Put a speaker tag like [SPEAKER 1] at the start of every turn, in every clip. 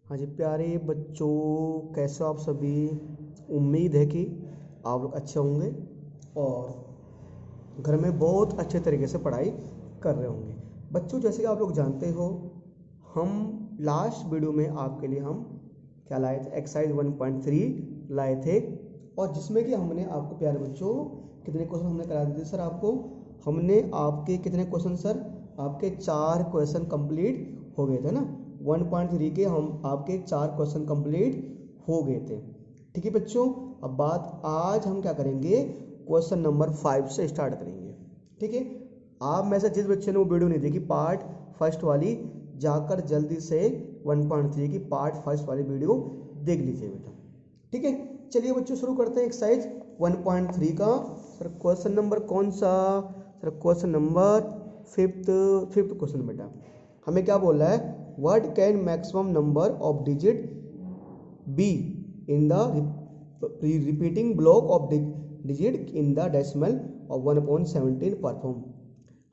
[SPEAKER 1] हाँ जी प्यारे बच्चों, कैसे हो आप सभी। उम्मीद है कि आप लोग अच्छे होंगे और घर में बहुत अच्छे तरीके से पढ़ाई कर रहे होंगे। बच्चों जैसे कि आप लोग जानते हो, हम लास्ट वीडियो में आपके लिए हम क्या लाए थे, एक्सरसाइज 1.3 लाए थे, और जिसमें कि हमने आपको प्यारे बच्चों कितने क्वेश्चन हमने करा दिए सर। आपको हमने आपके कितने क्वेश्चन सर, आपके 4 क्वेश्चन कंप्लीट हो गए थे ना। 1.3 के हम आपके 4 क्वेश्चन कंप्लीट हो गए थे। ठीक है बच्चों, अब बात आज हम क्या करेंगे, क्वेश्चन नंबर 5 से स्टार्ट करेंगे। ठीक है, आप में से जिस बच्चे ने वो वीडियो नहीं देखी पार्ट फर्स्ट वाली, जाकर जल्दी से 1.3 की पार्ट फर्स्ट वाली वीडियो देख लीजिए बेटा। ठीक है, चलिए बच्चों शुरू करते हैं एक्सरसाइज 1.3 का। सर क्वेश्चन नंबर कौन सा, sir question number fifth question बेटा। हमें क्या बोल रहा है, what can maximum number of digit be in the repeating block of digit in the decimal of 1/17 perform.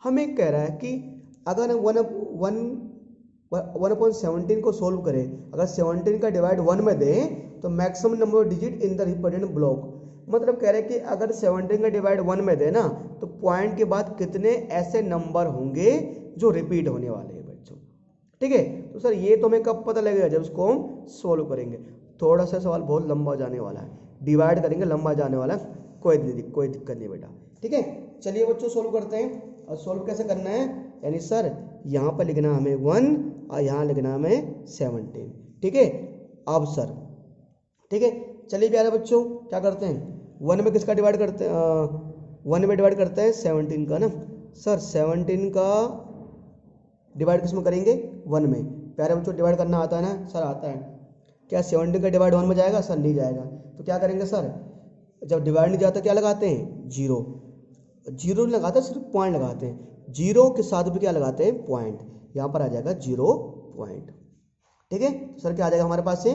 [SPEAKER 1] हमें कह रहा है कि अगर 1/17 को सोल्व करें, अगर 17 का डिवाइड 1 में दें तो maximum number of digit in the repeated block. मतलब कह रहे हैं कि अगर 17 का डिवाइड 1 में दें ना, तो पॉइंट के बाद कितने ऐसे नंबर होंगे जो रिपीट होने वाले हैं बच्चों। ठीक है, तो सर ये तो हमें कब पता लगेगा, जब उसको हम सोल्व करेंगे। थोड़ा सा सवाल बहुत लंबा जाने वाला है, डिवाइड करेंगे लंबा जाने वाला है, कोई दिक्कत नहीं बेटा। ठीक है, चलिए बच्चों सोल्व करते हैं। और सोल्व कैसे करना है, यानी सर यहाँ पर लिखना हमें 1 और यहाँ लिखना हमें 17। ठीक है, अब सर ठीक है, चलिए प्यारे बच्चों क्या करते हैं, 1 में किसका डिवाइड करते हैं, 1 में डिवाइड करते हैं 17 का ना। सर 17 का डिवाइड किस में करेंगे, 1 में। प्यारे बच्चों डिवाइड करना आता है ना सर, आता है। क्या 17 का डिवाइड 1 में जाएगा सर, नहीं जाएगा। तो क्या करेंगे सर, जब डिवाइड नहीं जाता क्या लगाते हैं, जीरो। जीरो लगाते हैं, सिर्फ पॉइंट लगाते हैं। जीरो के साथ भी क्या लगाते हैं, पॉइंट। यहाँ पर आ जाएगा 0 पॉइंट। ठीक है, तो सर क्या आ जाएगा हमारे पास से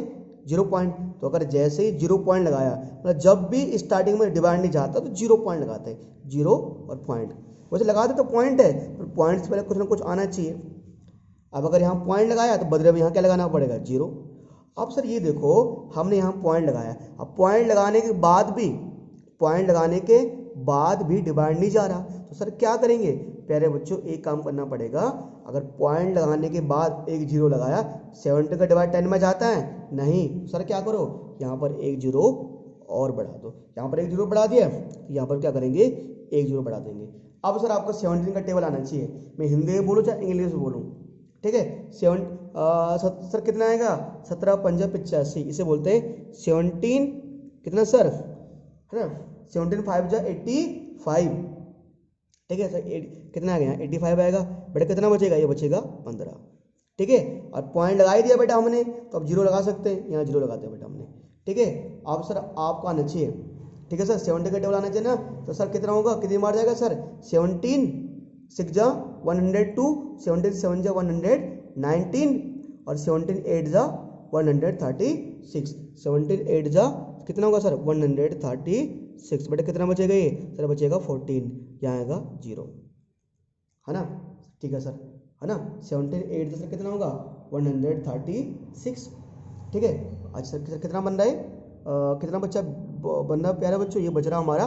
[SPEAKER 1] 0 पॉइंट। तो अगर जैसे ही 0 पॉइंट लगाया, मतलब जब भी स्टार्टिंग में डिवाइड नहीं जाता तो 0 पॉइंट लगाते हैं, 0 और पॉइंट। वैसे लगाते तो पॉइंट है, पर पॉइंट से पहले कुछ ना कुछ आना चाहिए। अब अगर यहाँ पॉइंट लगाया तो बदले में यहाँ क्या लगाना पड़ेगा, 0। अब सर ये देखो, हमने यहाँ पॉइंट लगाया, अब पॉइंट लगाने के बाद भी, डिवाइड नहीं जा रहा, तो सर क्या करेंगे प्यारे बच्चों, एक काम करना पड़ेगा। अगर पॉइंट लगाने के बाद एक 0 लगाया, 17 का डिवाइड 10 में जाता है नहीं, सर क्या करो, यहाँ पर एक 0 और बढ़ा दो। यहाँ पर एक 0 बढ़ा दिया, यहाँ पर क्या करेंगे, एक 0 बढ़ा देंगे। अब सर आपको 17 का टेबल आना चाहिए, मैं हिंदी में बोलूँ चाहे इंग्लिश में बोलूँ। ठीक है, सर कितना आएगा, 17 पंजा 85, इसे बोलते हैं 17 कितना सर, है ना, 17 5 जा 85। ठीक है सर, कितना आ गया, 85 आएगा बेटा। कितना बचेगा, ये बचेगा 15। ठीक है, और पॉइंट लगा ही दिया बेटा हमने, तो अब 0 लगा सकते हैं, यहाँ 0 लगाते हैं बेटा हमने। ठीक है, अब सर आपको आना चाहिए, ठीक है सर 70 का टेबल आना चाहिए ना। तो सर कितना होगा, कितनी बार जाएगा सर, 17 6 जा 102, 17 7 जा 119, और 17 8 जा 136, 17 8 जा कितना होगा सर, 136। बेटा कितना बचेगा, ये सर बचेगा 14, यहाँ आएगा 0, है ना। ठीक है सर, है ना, 17 8 सर कितना होगा, 136। ठीक है, अच्छा सर कितना बन रहा है, कितना बच्चा बन रहा प्यारा बच्चों, ये बच रहा हमारा।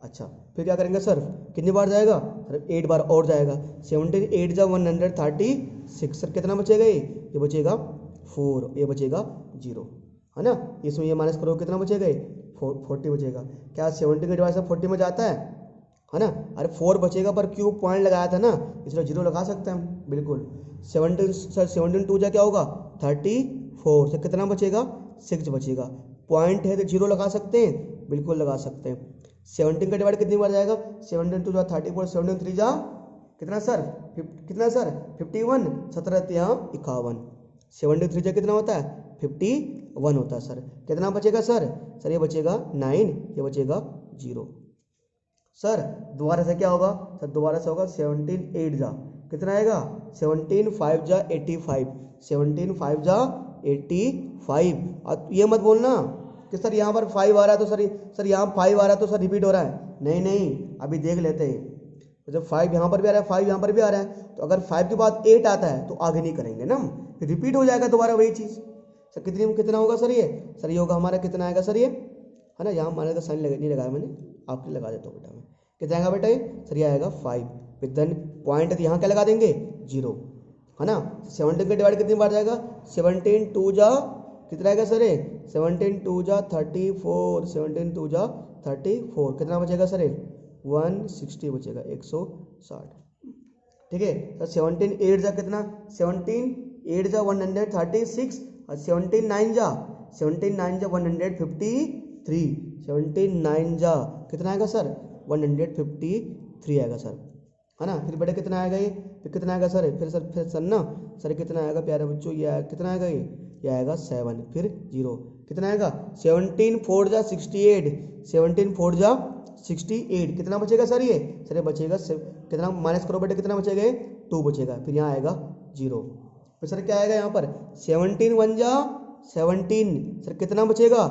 [SPEAKER 1] अच्छा फिर क्या करेंगे सर, कितनी बार जाएगा सर, 8 बार और जाएगा। 17 8 जा 136, सर कितना बचेगा, ये बचेगा 4, ये बचेगा 0, है ना। इसमें ये माइनस करो, कितना बचेगा, 40 बचेगा। क्या 17 का डिवाइड 40 में जाता है ना। अरे 4 बचेगा, पर क्यों पॉइंट लगाया था ना, इसलिए 0 लगा सकते हैं हम, बिल्कुल। 17 सर 17 2 जा क्या होगा, 34, से कितना बचेगा, 6 बचेगा। पॉइंट है तो 0 लगा सकते हैं, बिल्कुल लगा सकते हैं। 17 का डिवाइड कितनी बार जाएगा, 17 2 जा 34, 17 3 जा कितना सर, कितना सर 51, 17 यहाँ 51, 73 जा कितना होता है, 51 होता है सर। कितना बचेगा सर, ये बचेगा 9, ये बचेगा 0। सर दोबारा से क्या होगा, सर दोबारा से होगा 17 8 जा कितना आएगा, 17 5 जा 85, 17 5 जा 85। और ये मत बोलना कि सर यहाँ पर 5 आ रहा है तो सर यहाँ 5 आ रहा है तो सर रिपीट हो रहा है, नहीं, अभी देख लेते हैं। तो जब 5 यहाँ पर भी आ रहा है, 5 यहाँ पर भी आ रहा है, तो अगर 5 के बाद 8 आता है तो आगे नहीं करेंगे ना, रिपीट हो जाएगा दोबारा वही चीज़। सर कितना होगा सर ये होगा हमारा कितना आएगा सर ये, है ना, यहाँ हमारे का साइन नहीं लगाया मैंने, आपके लगा देता हूँ बेटा मैं। कितना आएगा बेटा ये, सर ये आएगा 5। फिर देन पॉइंट यहाँ क्या लगा देंगे 0, है ना। 17 का डिवाइड कितनी बार जाएगा, 17 2 जा कितना आएगा सर ये, 17 2 जा 34, 17 2 जा 34, कितना बचेगा सर 160 बचेगा, 160। ठीक है सर 17 8 जा कितना, 17 8 जा 136 और 17 9 जा 153, 17 9 जा कितना आएगा सर 153 आएगा सर, है ना। फिर बेटा कितना आएगा ये, फिर कितना आएगा सर, फिर सर ना सर कितना आएगा प्यारे बच्चों, ये कितना आएगा ये आएगा 7, फिर 0 कितना आएगा, 17 4 जा 68, 17 4 जा 68, कितना बचेगा सर ये बचेगा कितना, माइनस करो बेटा कितना बचेगा 2 बचेगा, फिर यहाँ आएगा 0। फिर सर क्या आएगा यहाँ पर 17 1 जा 17, सर कितना बचेगा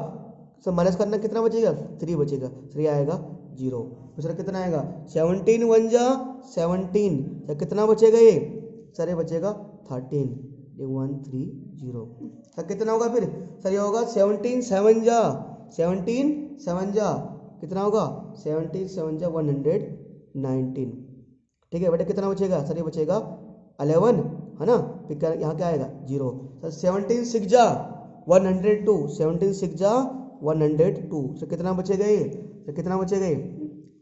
[SPEAKER 1] सर, माइनस करना कितना बचेगा 3 बचेगा, सर ये आएगा 0। फिर सर कितना आएगा 17 1 जा 17, सर कितना बचेगा ये, सर ये बचेगा 13, 130, सर कितना होगा फिर, सर ये होगा 17 7 जा 17 7 जा कितना होगा 17 7 जा 119। ठीक है बेटा कितना बचेगा, सर ये बचेगा 11, है ना। फिर यहाँ क्या आएगा 0। सर 17 6 जा 102, 17 6 जा 102, सर कितना बचेगा ये, सर कितना बचेगा ये,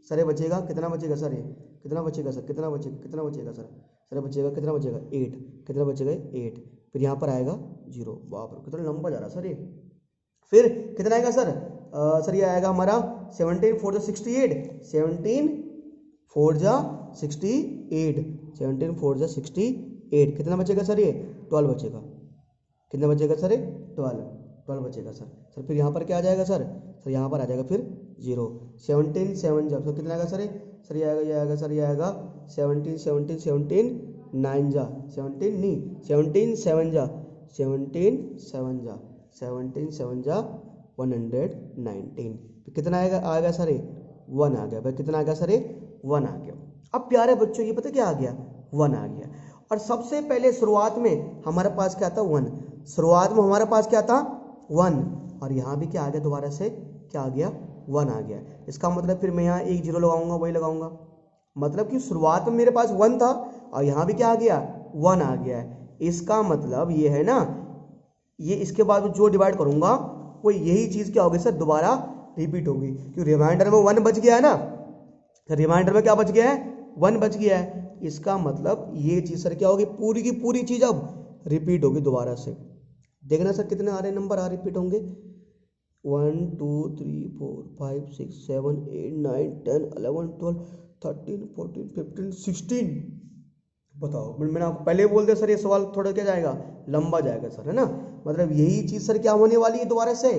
[SPEAKER 1] सर ये बचेगा कितना बचेगा सर, ये कितना बचेगा सर, कितना बचेगा सर, सर बचेगा कितना बचेगा 8, कितना बचेगा 8। फिर यहाँ पर आएगा 0, बाप रे कितना लंबा जा रहा सर ये। फिर कितना आएगा सर, सर ये आएगा हमारा 17 4 जा 68, 17 4 जा 68, 17 4 जा 68, कितना बचेगा सर ये 12 बचेगा, कितना बचेगा सर 12 बचेगा सर। सर फिर यहाँ पर क्या आ जाएगा सर यहाँ पर आ जाएगा फिर 0। 17 7 जा तो कितना आएगा सर ये आएगा सर ये आएगा 17 17 17 9 जा 17 नहीं 17 7 जा 17 7 जा 17 7 जा 119, तो कितना आएगा सर 1 आ गया भाई, कितना आ गया सर 1 आ गया। अब प्यारे बच्चों ये पता क्या आ गया 1 आ गया, और सबसे पहले शुरुआत में हमारे पास क्या था 1, शुरुआत में हमारे पास क्या था 1, और यहाँ भी क्या आ गया दोबारा से क्या आ गया 1 आ गया। इसका मतलब फिर मैं यहाँ एक 0 लगाऊंगा, वही लगाऊंगा, मतलब कि शुरुआत में मेरे पास 1 था और यहाँ भी क्या आ गया 1 आ गया है। इसका मतलब ये है ना, ये इसके बाद जो डिवाइड करूंगा वो यही चीज़ क्या होगी सर दोबारा रिपीट होगी, क्योंकि रिमाइंडर में 1 बच गया है ना, रिमाइंडर में क्या बच गया है 1 बच गया है। इसका मतलब ये चीज़ सर क्या होगी, पूरी की पूरी चीज़ अब रिपीट होगी दोबारा से। देखना सर कितने आ रहे नंबर रिपीट होंगे, 1 2 3 4 5 6 7 8 9 10 11 12 13 14 15 16। बताओ, मैंने आपको पहले बोल दिया सर ये सवाल थोड़ा क्या जाएगा लंबा जाएगा सर, है ना। मतलब यही चीज़ सर क्या होने वाली है दोबारा से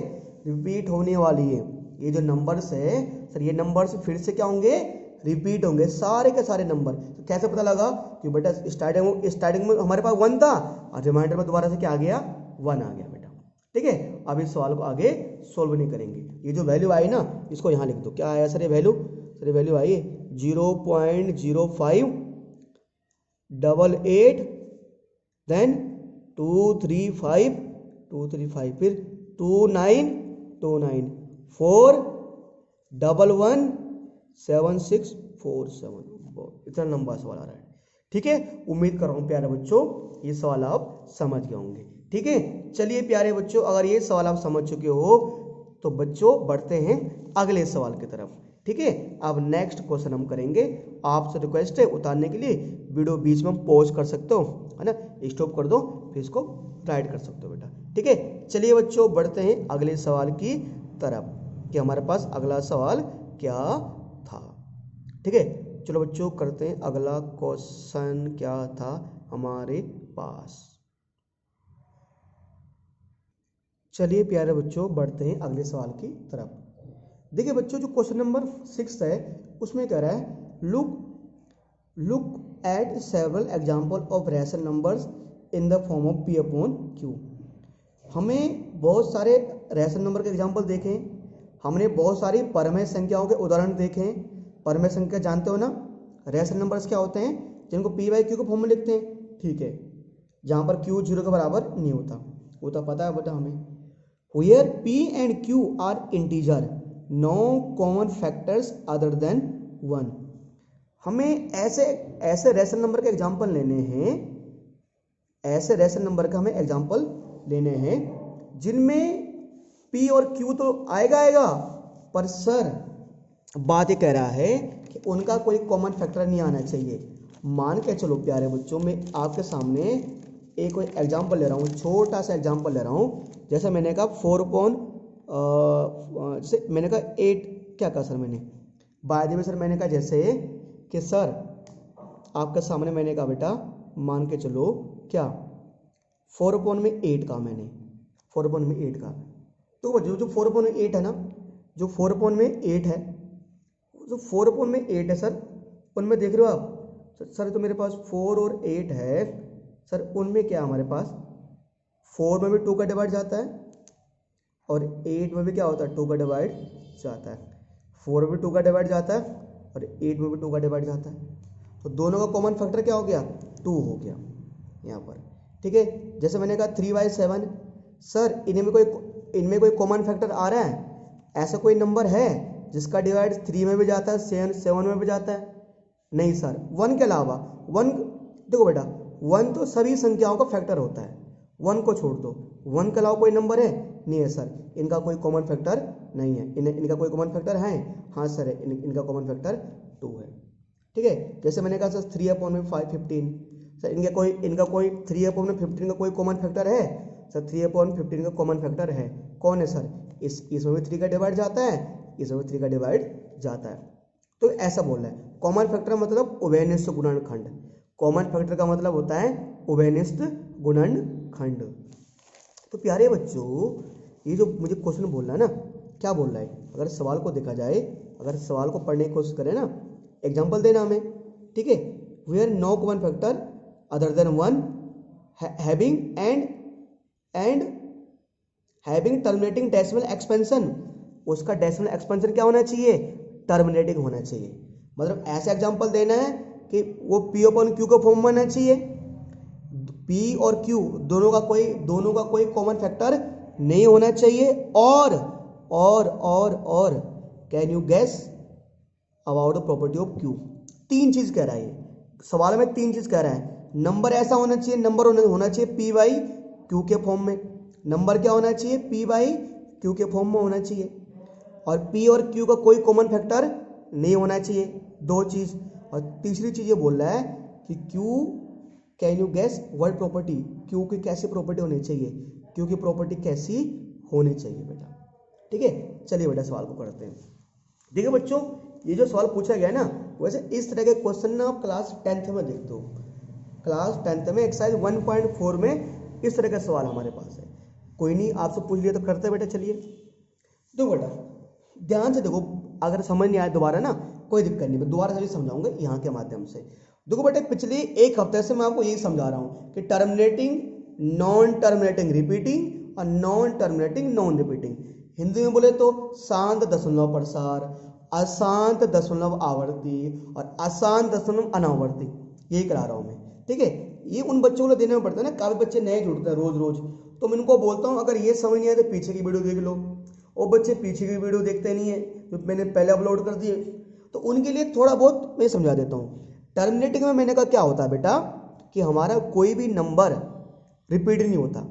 [SPEAKER 1] रिपीट होने वाली है। ये जो नंबर्स है सर, ये नंबर्स फिर से क्या होंगे रिपीट होंगे सारे के सारे नंबर। तो कैसे पता लगा कि बेटा स्टार्टिंग में हमारे पास 1 था और रिमाइंडर में दोबारा से क्या आ गया 1 आ गया बेटा। ठीक है, अब इस सवाल को आगे सोल्व नहीं करेंगे। ये जो वैल्यू आई ना इसको यहाँ लिख दो, क्या आया सर ये वैल्यू, सर ये वैल्यू आई 0.0588 देन 235 फिर 29 4117647। इतना लंबा सवाल आ रहा है। ठीक है, उम्मीद कर रहा हूँ प्यारे बच्चों ये सवाल आप समझ गए होंगे। ठीक है, चलिए प्यारे बच्चों, अगर ये सवाल आप समझ चुके हो तो बच्चों बढ़ते हैं अगले सवाल की तरफ। ठीक है, अब नेक्स्ट क्वेश्चन हम करेंगे। आपसे रिक्वेस्ट है उतारने के लिए वीडियो बीच में पॉज कर सकते हो, है ना, स्टॉप कर दो फिर इसको राइट कर सकते हो बेटा। ठीक है, चलिए बच्चों बढ़ते हैं अगले सवाल की तरफ कि हमारे पास अगला सवाल क्या था। ठीक है, चलो बच्चों करते हैं अगला क्वेश्चन क्या था हमारे पास। चलिए प्यारे बच्चों बढ़ते हैं अगले सवाल की तरफ। देखिए बच्चों, जो क्वेश्चन नंबर 6 है उसमें कह रहा है look at several example of rational numbers in the form of P upon Q। हमें बहुत सारे रैशनल नंबर के एग्जाम्पल देखें, हमने बहुत सारी परमेय संख्याओं के उदाहरण देखें। परमेय संख्या जानते हो ना, रैशनल नंबर्स क्या होते हैं जिनको P/Q के फॉर्म में लिखते हैं। ठीक है, जहाँ पर Q 0 के बराबर नहीं होता। वो तो पता है बेटा हमें। Where P and Q are integer, no common factors other than 1। हमें ऐसे ऐसे रेशनल नंबर के एग्जाम्पल लेने हैं, ऐसे रेशनल नंबर का हमें एग्जाम्पल लेने हैं जिनमें P और Q तो आएगा, पर सर बात ये कह रहा है कि उनका कोई कॉमन फैक्टर नहीं आना चाहिए। मान के चलो प्यारे बच्चों, मैं आपके सामने एक कोई एग्जाम्पल ले रहा हूँ, छोटा सा एग्जाम्पल ले रहा हूँ। जैसे मैंने कहा 4 जैसे मैंने कहा 8 क्या कहा सर मैंने, बाय द वे सर मैंने कहा जैसे कि सर आपके सामने मैंने कहा बेटा मान के चलो क्या 4/8 का, मैंने 4/8 का, तो जो 4/8 है ना, जो 4/8 है, जो 4/8 है सर, उनमें देख रहे हो आप सर, तो मेरे पास 4 और 8 है सर, उनमें क्या हमारे पास 4 में भी 2 का डिवाइड जाता है और 8 में भी क्या होता है 2 का डिवाइड जाता है। 4 में भी 2 का डिवाइड जाता है और 8 में भी 2 का डिवाइड जाता है, तो दोनों का कॉमन फैक्टर क्या हो गया 2 हो गया यहाँ पर। ठीक है, जैसे मैंने कहा 3/7, सर इनमें कोई कॉमन फैक्टर आ रहा है, ऐसा कोई नंबर है जिसका डिवाइड 3 में भी जाता है 7 में भी जाता है? नहीं सर, 1 के अलावा। 1 देखो बेटा 1 तो सभी संख्याओं का फैक्टर होता है, 1 को छोड़ दो, 1 के अलावा कोई नंबर है नहीं है सर, इनका कोई कॉमन फैक्टर नहीं है। इनका कोई कॉमन फैक्टर है? हाँ सर है, इनका कॉमन फैक्टर 2 है। ठीक है, जैसे मैंने कहा सर 3/15 सर, इनका कोई 3/15 का कोई कॉमन फैक्टर है सर? 3/15 का कॉमन फैक्टर है, कौन है सर? इसमें भी 3 का डिवाइड जाता है, इसमें भी 3 का डिवाइड जाता है। तो ऐसा बोल रहा है कॉमन फैक्टर मतलब उभयनिष्ठ गुणनखंड। कॉमन फैक्टर का मतलब होता है उभयनिष्ठ गुणनखंड। तो प्यारे बच्चों, ये जो मुझे क्वेश्चन बोल रहा है ना, क्या बोल रहा है, अगर सवाल को देखा जाए, अगर सवाल को पढ़ने की कोशिश करें ना, एग्जाम्पल देना हमें। ठीक है, where no common factor other than 1 having terminating decimal expansion, उसका डेसिमल एक्सपेंशन क्या होना चाहिए? टर्मिनेटिंग होना चाहिए। मतलब ऐसा एग्जांपल देना है कि वो P/Q का फॉर्म में होना चाहिए, P और Q दोनों का कोई कॉमन फैक्टर नहीं होना चाहिए। और can you guess about the property of Q? 3 चीज कह रहा है ये सवाल में, 3 चीज कह रहा है। नंबर ऐसा होना चाहिए, नंबर होना चाहिए P/Q के फॉर्म में, नंबर क्या होना चाहिए? P/Q के फॉर्म में होना चाहिए, और P और Q का कोई कॉमन फैक्टर नहीं होना चाहिए। 2 चीज। और तीसरी चीज ये बोल रहा है कि Q can you guess word property, Q की कैसी प्रॉपर्टी होनी चाहिए, Q की प्रॉपर्टी कैसी होनी चाहिए बेटा। ठीक है, चलिए बेटा सवाल को करते हैं। देखिए बच्चों, ये जो सवाल पूछा गया ना, वैसे इस तरह के क्वेश्चन ना आप क्लास 10th में देखते हो। क्लास 10th में एक्सरसाइज 1.4 में इस तरह का सवाल हमारे पास है। कोई नहीं, आपसे पूछ लिया तो करते बेटा। चलिए देखो बेटा, ध्यान से देखो, अगर समझ नहीं आए दोबारा ना कोई दिक्कत नहीं, मैं दोबारा से समझाऊंगा यहाँ के माध्यम से। देखो बेटा, पिछले एक हफ्ते से मैं आपको यही समझा रहा हूँ कि टर्मिनेटिंग, नॉन टर्मिनेटिंग रिपीटिंग और non terminating non repeating. Hindi में बोले तो शांत दशमलव प्रसार, अशांत दशमलव आवर्ती और अशांत दशमलव अनावर्ती, यही करा रहा हूँ मैं। ठीक है, ये उन बच्चों को देने में पड़ता है ना, काफी बच्चे नए जुड़ते हैं रोज रोज, तो मैं इनको बोलता हूँ अगर ये समझ नहीं आए तो पीछे की वीडियो देख लो। और बच्चे पीछे की वीडियो देखते नहीं है जो मैंने पहले अपलोड कर दिए, तो उनके लिए थोड़ा बहुत मैं समझा देता हूँ। टर्मिनेटिंग में मैंने कहा क्या होता है बेटा कि हमारा कोई भी नंबर रिपीट नहीं होता,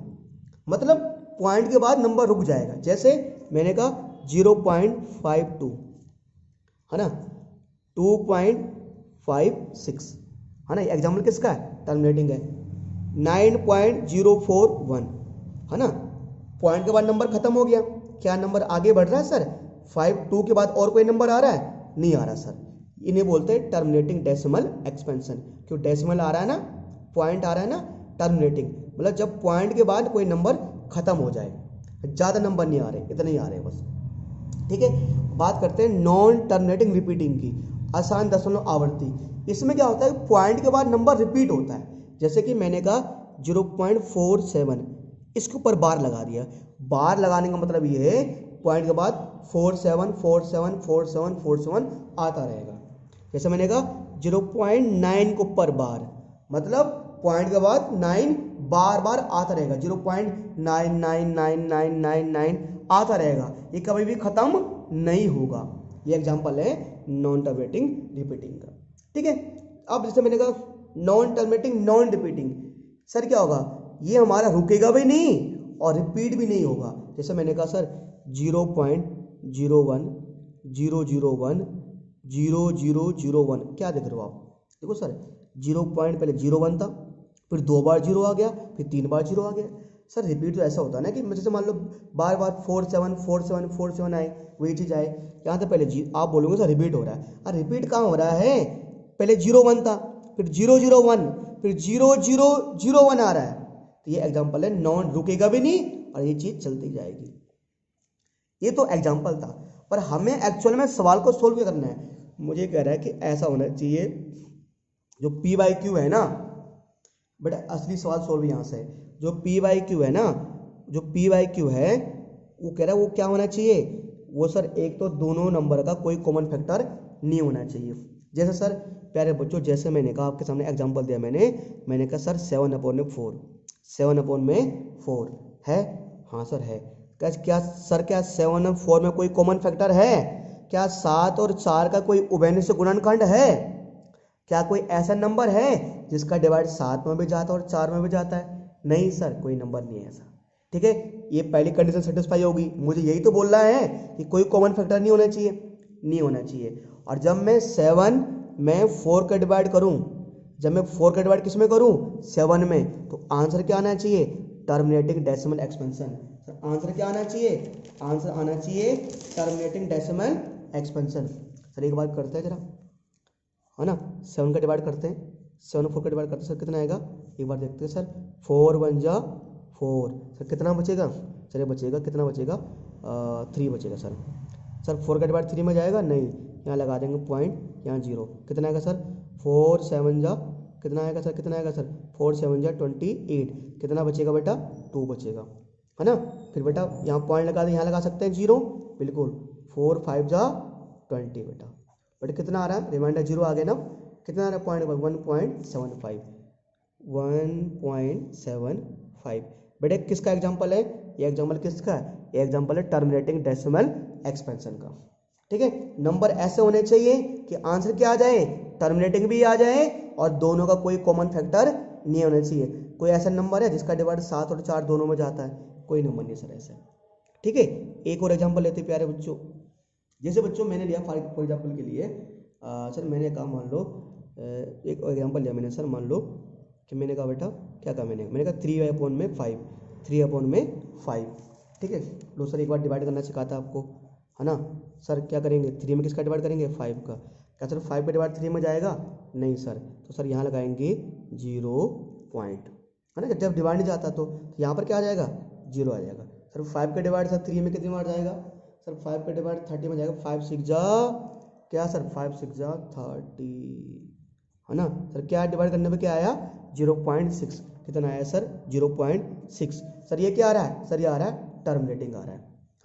[SPEAKER 1] मतलब पॉइंट के बाद नंबर रुक जाएगा। जैसे मैंने कहा 0.52 है ना, 2.56 है ना, एग्जाम्पल किसका है? टर्मिनेटिंग है। 9.041 है ना, पॉइंट के बाद नंबर खत्म हो गया। क्या नंबर आगे बढ़ रहा है सर? 52 के बाद और कोई नंबर आ रहा है? नहीं आ रहा सर। इन्हें बोलते हैं टर्मिनेटिंग डेसिमल एक्सपेंशन। क्यों डेसिमल आ रहा है ना, पॉइंट आ रहा है ना, टर्मिनेटिंग मतलब जब पॉइंट के बाद कोई नंबर खत्म हो जाए, ज़्यादा नंबर नहीं आ रहे, इतने ही आ रहे बस। ठीक है, बात करते हैं नॉन टर्मिनेटिंग रिपीटिंग की, आसान दशमलव आवर्ती। इसमें क्या होता है, पॉइंट के बाद नंबर रिपीट होता है। जैसे कि मैंने कहा 0.47, इसके ऊपर बार लगा दिया। बार लगाने का मतलब ये है पॉइंट के बाद 47474747 आता रहेगा। जैसे मैंने कहा 0.9 के ऊपर बार, मतलब पॉइंट के बाद 9 बार बार आता रहेगा, 0.99999 आता रहेगा, ये कभी भी खत्म नहीं होगा। ये एग्जांपल है नॉन टर्मिनेटिंग रिपीटिंग का। ठीक है, अब जैसे मैंने कहा non terminating non repeating, sir क्या होगा, ये हमारा रुकेगा भी नहीं और रिपीट भी नहीं होगा। जैसे मैंने कहा सर 0.01 001 0001, क्या देख रहे हो आप, देखो सर 0 पॉइंट पहले 01 था, फिर 2 बार 0 आ गया, फिर 3 बार 0 आ गया। सर रिपीट तो ऐसा होता है ना कि जैसे मान लो बार बार 474747 आए, वही चीज़ आए, यहाँ से पहले आप बोलोगे सर रिपीट हो रहा है, और रिपीट कहाँ हो रहा है, पहले 01 था, फिर 001, फिर 0001 आ रहा है। तो ये एग्जाम्पल है नॉन, रुकेगा भी नहीं और ये चीज़ चलती जाएगी। ये तो एग्जाम्पल था, पर हमें एक्चुअल में सवाल को सोल्व क्या करना है, मुझे कह रहा है कि ऐसा होना चाहिए, जो पी बाई क्यू है ना, बट असली सवाल सोल्व यहाँ से है, जो पी बाई क्यू है ना, जो पी बाई क्यू है वो कह रहा है वो क्या होना चाहिए, वो सर एक तो दोनों नंबर का कोई कॉमन फैक्टर नहीं होना चाहिए। जैसे सर प्यारे बच्चों, जैसे मैंने कहा आपके सामने एग्जांपल दिया मैंने कहा सर 7/4 7/4 है, हाँ सर है। क्या सर क्या 7/4 में कोई कॉमन फैक्टर है, क्या 7 और 4 का कोई उभयनिष्ठ गुणनखंड है, क्या कोई ऐसा नंबर है जिसका डिवाइड 7 में भी जाता है और 4 में भी जाता है, नहीं सर कोई नंबर नहीं है ऐसा। ठीक है, ये पहली कंडीशन सेटिस्फाई होगी, मुझे यही तो बोल रहा है कि कोई कॉमन फैक्टर नहीं होना चाहिए, नहीं होना चाहिए। और जब मैं 7 में 4 का डिवाइड करूं, जब मैं 4 का डिवाइड किस में करूं, 7 में, तो आंसर क्या आना चाहिए, टर्मिनेटिंग डेसिमल एक्सपेंशन। आंसर क्या आना चाहिए, आंसर आना चाहिए टर्मिनेटिंग डेसिमल एक्सपेंशन। सर एक बार करते हैं जरा, है ना, 7 का डिवाइड करते हैं, 7 और 4 का डिवाइड करते हैं, सर कितना आएगा, एक बार देखते हैं सर, 4 1 जा 4, सर कितना बचेगा, चलिए बचेगा, कितना बचेगा 3 बचेगा सर। सर 4 का डिवाइड 3 में जाएगा, नहीं, यहाँ लगा देंगे पॉइंट, यहाँ 0, कितना आएगा सर, 4 7 जा, कितना आएगा सर, कितना आएगा सर, 4 7 जा 28, कितना बचेगा बेटा, 2 बचेगा, है ना। फिर बेटा यहाँ पॉइंट लगा दें, यहाँ लगा सकते हैं 0, बिल्कुल, 4 5 जा 20 बेटा, बट कितना आ रहा है, रिमाइंडर 0 आ गया ना, कितना आ रहा है, पॉइंट 1.75 बेटे, किसका एग्जांपल है, ये एग्जांपल किसका है, ये एग्जांपल है टर्मिनेटिंग डेसिमल एक्सपेंशन का। ठीक है, नंबर ऐसे होने चाहिए कि आंसर क्या आ जाए, टर्मिनेटिंग भी आ जाए और दोनों का कोई कॉमन फैक्टर नहीं होना चाहिए। कोई ऐसा नंबर है जिसका डिवाइड 7 और 4 दोनों में जाता है, कोई नंबर नहीं सर ऐसा। ठीक है, एक और एग्जांपल लेते प्यारे बच्चों, जैसे बच्चों मैंने लिया फॉर एग्जांपल के लिए सर मैंने कहा, मान लो एक एग्जांपल लिया मैंने, सर मान लो कि मैंने कहा बेटा, क्या कहा मैंने कहा 3/5। ठीक है, लो सर एक बार डिवाइड करना सिखाता आपको, है ना। सर क्या करेंगे, 3 में किसका डिवाइड करेंगे, 5 का, क्या सर 5 का डिवाइड 3 में जाएगा, नहीं सर, तो सर यहाँ लगाएंगे 0 पॉइंट, है ना, जब डिवाइड नहीं जाता तो यहाँ पर क्या आ जाएगा, 0 आ जाएगा। सर 5 का डिवाइड सर 3 में कितनी बार जाएगा, सर 5 का डिवाइड 30 में जाएगा, 5 6 जा क्या सर, 5 6 जा 30, है ना। सर क्या डिवाइड करने पे क्या आया, 0.6, कितना आया सर, 0.6। सर ये क्या आ रहा है, सर ये आ रहा है टर्मिनेटिंग आ रहा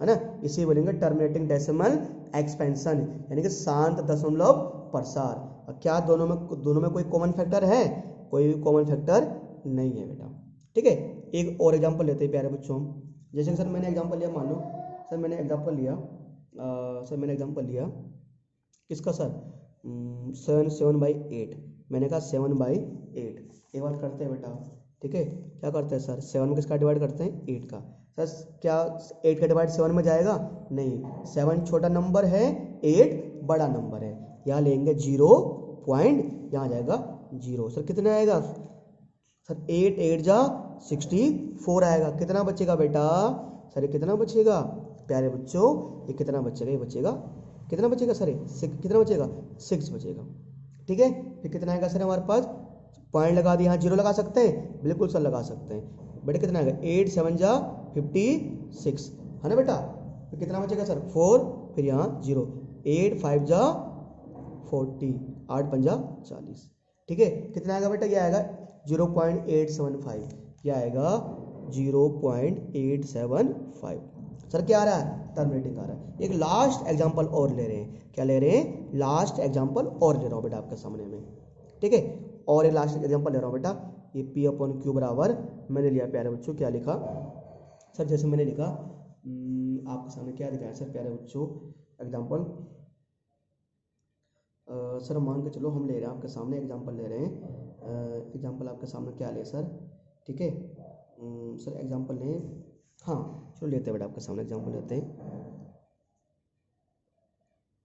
[SPEAKER 1] है ना, इसे बोलेंगे टर्मिनेटिंग डेसिमल एक्सपेंशन, यानी कि शांत दशमलव प्रसार। और क्या दोनों में कोई कॉमन फैक्टर है, कोई कॉमन फैक्टर नहीं है बेटा। ठीक है, एक और एग्जांपल लेते हैं प्यारे बच्चों, जैसे सर मैंने एग्जांपल लिया, मान लो सर मैंने एग्जांपल लिया किसका सर, 7/8, मैंने कहा 7/8। एक बार करते हैं बेटा, ठीक है, क्या करते हैं सर, 7 में किसका डिवाइड करते हैं, 8 का। सर क्या 8 का डिवाइड 7 में जाएगा, नहीं, 7 छोटा नंबर है, 8 बड़ा नंबर है, यहाँ लेंगे 0 पॉइंट, यहाँ जाएगा 0। सर कितना आएगा, सर 8 8 जा 64 आएगा, कितना बचेगा बेटा, सर ये कितना बचेगा प्यारे बच्चों, ये कितना बचेगा, ये बचेगा, कितना बचेगा सर, कितना बचेगा, 6 बचेगा। ठीक है, फिर कितना आएगा सर हमारे पास, पॉइंट लगा दिया, यहाँ 0 लगा सकते हैं, बिल्कुल सर लगा सकते हैं बेटा, कितना आएगा, 8 7 जा 56, है ना बेटा। फिर कितना बचेगा सर, 4, फिर यहाँ 0, 8 5 जा 40, 8 5 जा 40। ठीक है, कितना आएगा बेटा, ये आएगा 0.875, यह आएगा 0.875। सर क्या आ रहा है, टर्मिनेटिंग आ रहा है। एक लास्ट एग्जांपल और ले रहे हैं, क्या ले रहे हैं, लास्ट एग्जांपल और ले रहा हूँ बेटा आपके सामने में। ठीक है, और एक लास्ट एग्जांपल ले रहा हूँ बेटा, ये P/Q बराबर मैंने लिया प्यारे बच्चों, क्या लिखा सर, जैसे मैंने लिखा आपके सामने क्या दिखाया सर प्यारे बच्चों एग्जाम्पल। सर मान के चलो हम ले रहे हैं आपके सामने एग्जाम्पल ले रहे हैं, एग्जाम्पल आपके सामने क्या ले सर, ठीक है सर एग्जाम्पल लें, हाँ चलो लेते हैं बेटा आपके सामने एग्जाम्पल लेते हैं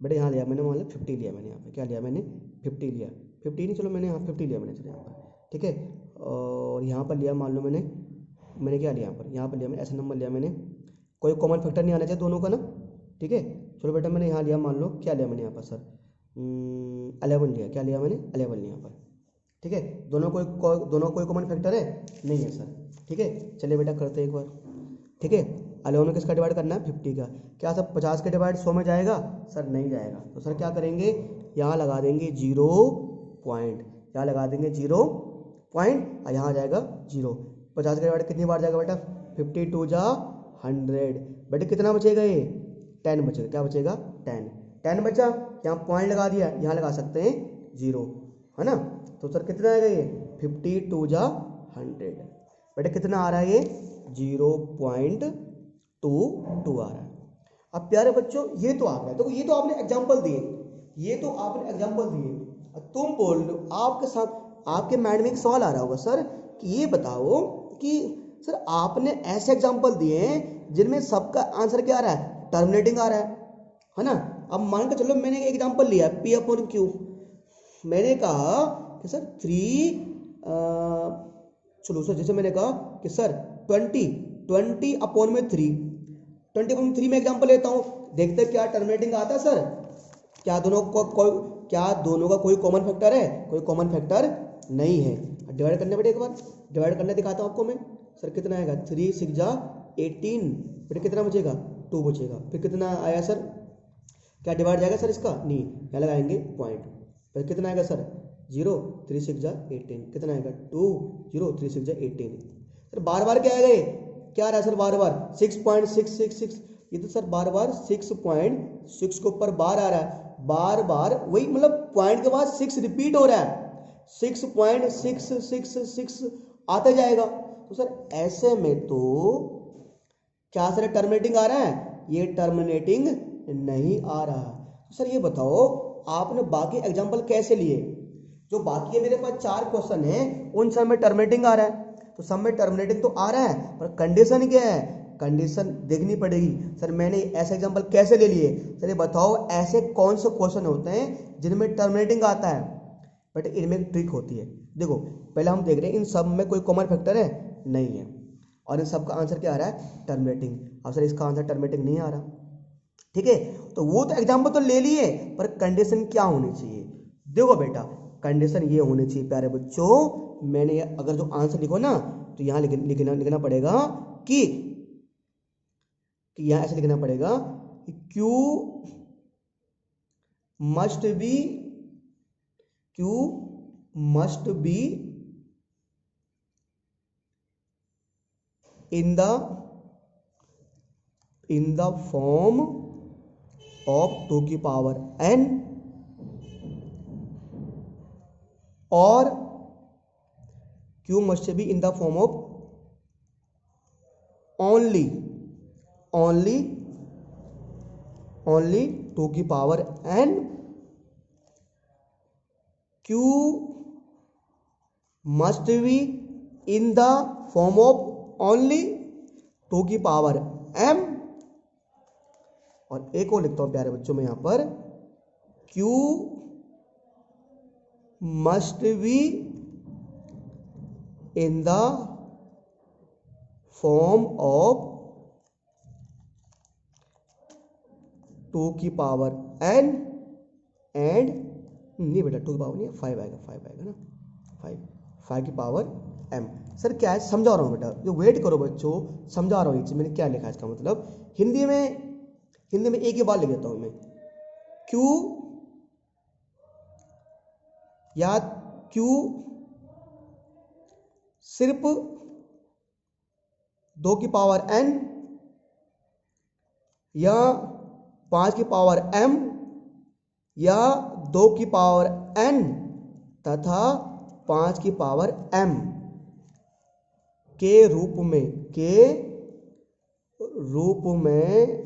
[SPEAKER 1] बेटा। यहाँ लिया मैंने, मान लो 50 लिया मैंने, यहाँ पे क्या लिया मैंने 50 लिया, 50 नहीं चलो मैंने यहाँ 50 लिया मैंने, चलो यहाँ पर ठीक है। और यहाँ पर लिया मान लो मैंने क्या लिया यहाँ पर लिया मैंने ऐसा नंबर लिया मैंने, कोई कॉमन फैक्टर नहीं आना चाहिए दोनों का ना, ठीक है। चलो बेटा मैंने यहाँ लिया, मान लो क्या लिया मैंने यहाँ पर सर 11 लिया, क्या लिया मैंने 11 लिया यहाँ पर, ठीक है। दोनों कोई कॉमन फैक्टर है नहीं है सर, ठीक है। चलिए बेटा करते हैं एक बार, ठीक है। 11 में किसका डिवाइड करना है 50 का, क्या सर 50 के डिवाइड 100 में जाएगा सर, नहीं जाएगा। तो सर क्या करेंगे, यहाँ लगा देंगे 0 पॉइंट, यहाँ लगा देंगे 0 पॉइंट और यहाँ आ जाएगा 0। 50 के डिवाइड कितनी बार जाएगा बेटा, 52 जा 100, बेटा कितना बचेगा ये 10 बचेगा, क्या बचेगा 10 बचा, यहाँ पॉइंट लगा दिया, यहाँ लगा सकते हैं 0, है ना। तो सर कितना आएगा ये 52 जा 100, बेटा कितना आ रहा है ये 0.22 आ रहा है। अब प्यारे बच्चों ये तो आ गया, तो ये तो आपने एग्जाम्पल दिए, ये तो आपने एग्जाम्पल दिए, तुम बोल रहे हो आपके साथ आपके माइंड में एक सवाल आ रहा होगा सर कि ये बताओ कि सर आपने ऐसे एग्जाम्पल दिए हैं जिनमें सबका आंसर क्या आ रहा है, टर्मिनेटिंग आ रहा है ना। अब मान के चलो मैंने एक एग्जाम्पल लिया P/Q, मैंने कहा कि सर 3 चलो सर जैसे मैंने कहा कि सर 20/3 20/3 में एग्जाम्पल लेता हूँ, देखते क्या टर्मिनेटिंग आता है सर, क्या दोनों का कोई कॉमन फैक्टर है, कोई कॉमन फैक्टर नहीं है। डिवाइड करने बेटे एक बार डिवाइड करने दिखाता हूँ आपको मैं, सर कितना आएगा 3 6 जा 18, बेटे कितना बचेगा 2 बचेगा, फिर कितना आया सर, क्या डिवाइड जाएगा सर इसका, नहीं यहाँ लगाएंगे पॉइंट, फिर कितना आएगा सर 0 3 6 जा 18, कितना आएगा 2 0 3 6 जा 18। सर बार बार क्या आएगा ये, क्या आ रहा है सर बार बार 6.666, ये तो सर बार बार 6.6 के ऊपर बार आ रहा है, बार बार वही मतलब पॉइंट के बाद 6 रिपीट हो रहा है, 6.666 आता जाएगा। तो सर ऐसे में तो क्या सर टर्मिनेटिंग आ रहा है, ये टर्मिनेटिंग नहीं आ रहा। तो सर ये बताओ आपने बाकी एग्जांपल कैसे लिए, जो बाकी है मेरे पास 4 क्वेश्चन है उन सब में टर्मिनेटिंग आ रहा है, तो सब में टर्मिनेटिंग तो आ रहा है पर कंडीशन क्या है, कंडीशन देखनी पड़ेगी। सर मैंने ऐसे एग्जांपल कैसे ले लिए, सर ये बताओ ऐसे कौन से क्वेश्चन होते हैं जिनमें टर्मिनेटिंग आता है, बट इनमें एक ट्रिक होती है। देखो पहले हम देख रहे हैं इन सब में कोई कॉमन फैक्टर है नहीं है, और इन सब का आंसर क्या आ रहा है टर्मिनेटिंग। अब सर इसका आंसर टर्मिनेटिंग नहीं आ रहा, ठीक है। तो वो तो एग्जाम्पल तो ले लिए पर कंडीशन क्या होनी चाहिए, देखो बेटा कंडीशन ये होनी चाहिए प्यारे बच्चों, मैंने अगर जो आंसर लिखो ना तो यहाँ लिखना पड़ेगा कि यहाँ ऐसे लिखना पड़ेगा Q must be in the form of 2 की पावर n, और Q must be in the form of only 2 की power n, Q must be in the form of only 2 की पावर m, और एक और लिखता हूं प्यारे बच्चों में यहां पर Q must be in the form of 2 की पावर n एंड नहीं बेटा 2 की पावर नहीं है 5 आएगा ना, 5 की पावर m। सर क्या है समझा रहा हूँ बेटा, जो वेट करो बच्चों समझा रहा हूँ ये चीज मैंने क्या लिखा है, इसका मतलब हिंदी में एक ही बार लिख देता हूँ मैं, Q या Q सिर्फ 2 की पावर n या 5 की पावर m या 2 की पावर n तथा 5 की पावर m, के रूप में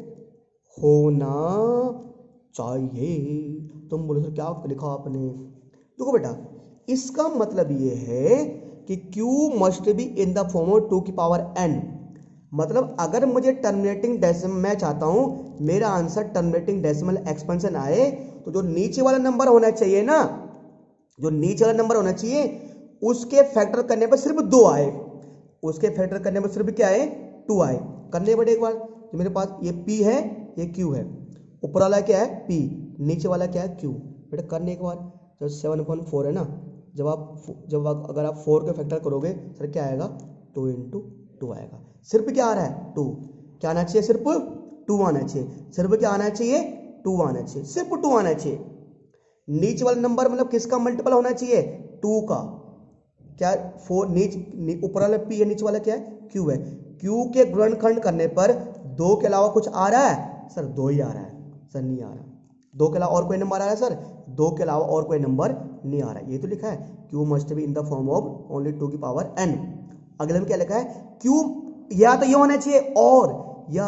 [SPEAKER 1] होना चाहिए। तुम बोलो सर क्या लिखा आपने? देखो बेटा, इसका मतलब ये है कि Q must be in the form of 2 की पावर n। मतलब अगर मुझे टर्मिनेटिंग डेसिमल, मैं चाहता हूं मेरा आंसर टर्मिनेटिंग डेसिमल एक्सपेंशन आए, तो जो नीचे वाला नंबर होना चाहिए ना, जो नीचे वाला नंबर होना चाहिए उसके फैक्टर करने पर सिर्फ 2 आए, उसके फैक्टर करने पर सिर्फ क्या आए? 2 आए। करने पड़े एक बार। तो मेरे पास ये P है, ये Q है, ऊपर वाला क्या है? P, नीचे वाला क्या है? Q। बेटा करने एक बार, जब 7/4 है ना, अगर आप 4 के फैक्टर करोगे सर क्या आएगा? 2 × 2 आएगा। सिर्फ क्या आ रहा है? 2। क्या आना चाहिए? सिर्फ 2 आना चाहिए। सिर्फ क्या आना चाहिए? 2 आना चाहिए, सिर्फ 2 आना चाहिए। नीचे वाला नंबर मतलब किसका मल्टीपल होना चाहिए? 2 का। क्या 4 ऊपर वाला P है, नीचे वाला क्या है? Q है। Q के गुणनखंड करने पर 2 के अलावा कुछ आ रहा है? सर 2 ही आ रहा है। सर नहीं आ रहा। 2 के अलावा और कोई नंबर आ रहा है? सर 2 के अलावा और कोई नंबर नहीं आ रहा है। ये तो लिखा है Q must be in the form of only 2 की पावर n। अगले में क्या लिखा है? Q या तो ये होना चाहिए और, या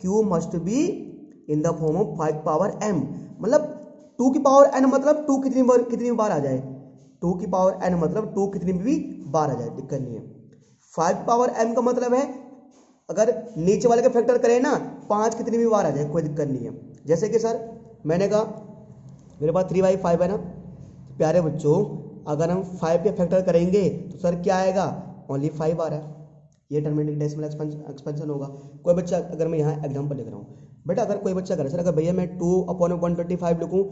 [SPEAKER 1] Q must be in the form of 5 power m। मतलब 2 की पावर n मतलब 2 कितनी बार आ जाए? 2 की पावर n मतलब 2 कितनी भी बार आ जाए, दिक्कत नहीं है। 5 पावर m का मतलब है अगर नीचे वाले के फैक्टर करें ना, 5 कितनी भी बार आ जाए, कोई दिक्कत नहीं है। जैसे कि सर मैंने कहा मेरे पास 3/5 है ना, प्यारे बच्चों अगर हम 5 के फैक्टर करेंगे तो सर क्या आएगा? ओनली 5 आ रहा है। ये टर्मिनेटिंग डेसिमल एक्सपेंशन होगा। कोई बच्चा, अगर मैं यहाँ एग्जांपल लिख रहा हूँ बेटा, अगर कोई बच्चा करे सर अगर भैया मैं 2/125 लिखूँ,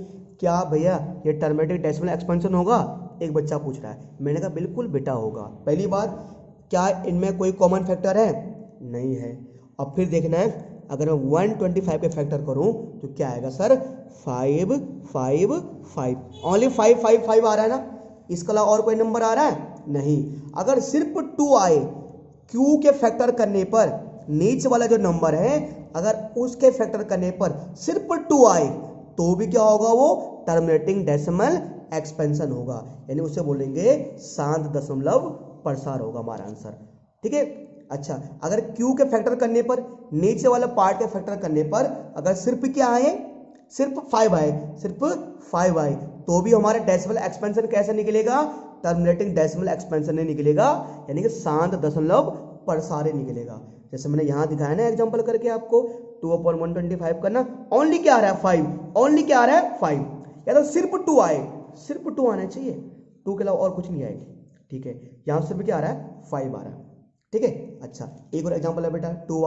[SPEAKER 1] क्या भैया ये टर्मिनेटिंग डेसिमल एक्सपेंशन होगा? एक बच्चा पूछ रहा है। मैंने कहा बिल्कुल बेटा होगा। पहली बात, क्या इनमें कोई कॉमन फैक्टर है? नहीं है। अब फिर देखना है अगर मैं 125 के फैक्टर करूं तो क्या आएगा सर? 5 5 5, ओनली 5 5 5 आ रहा है ना, इसके अलावा और कोई नंबर आ रहा है? नहीं। अगर सिर्फ 2 आए Q के फैक्टर करने पर, नीचे वाला जो नंबर है अगर उसके फैक्टर करने पर सिर्फ 2 आए तो भी क्या होगा? वो टर्मिनेटिंग डेसिमल एक्सपेंशन होगा, यानी उसे बोलेंगे शांत दशमलव प्रसार होगा हमारा आंसर। ठीक है। अच्छा, अगर Q के फैक्टर करने पर, नीचे वाला पार्ट के फैक्टर करने पर अगर सिर्फ क्या आए? सिर्फ 5 आए, सिर्फ 5 आए तो भी हमारा डेसिमल एक्सपेंशन कैसा निकलेगा? टर्मिनेटिंग डेसिमल एक्सपेंशन नहीं निकलेगा, यानी कि शांत दशमलव प्रसार निकलेगा। जैसे मैंने यहां दिखाया ना एग्जांपल करके आपको, 2/125 करना, ओनली क्या आ रहा है? 5। ओनली क्या आ रहा है? 5। या तो सिर्फ 2 आए, सिर्फ 2 आना चाहिए, 2 के अलावा और कुछ नहीं आएगी। ठीक है, यहां सिर्फ क्या आ रहा है? 5 आ रहा है। ठीक है। अच्छा, एक और एग्जांपल है बेटा 2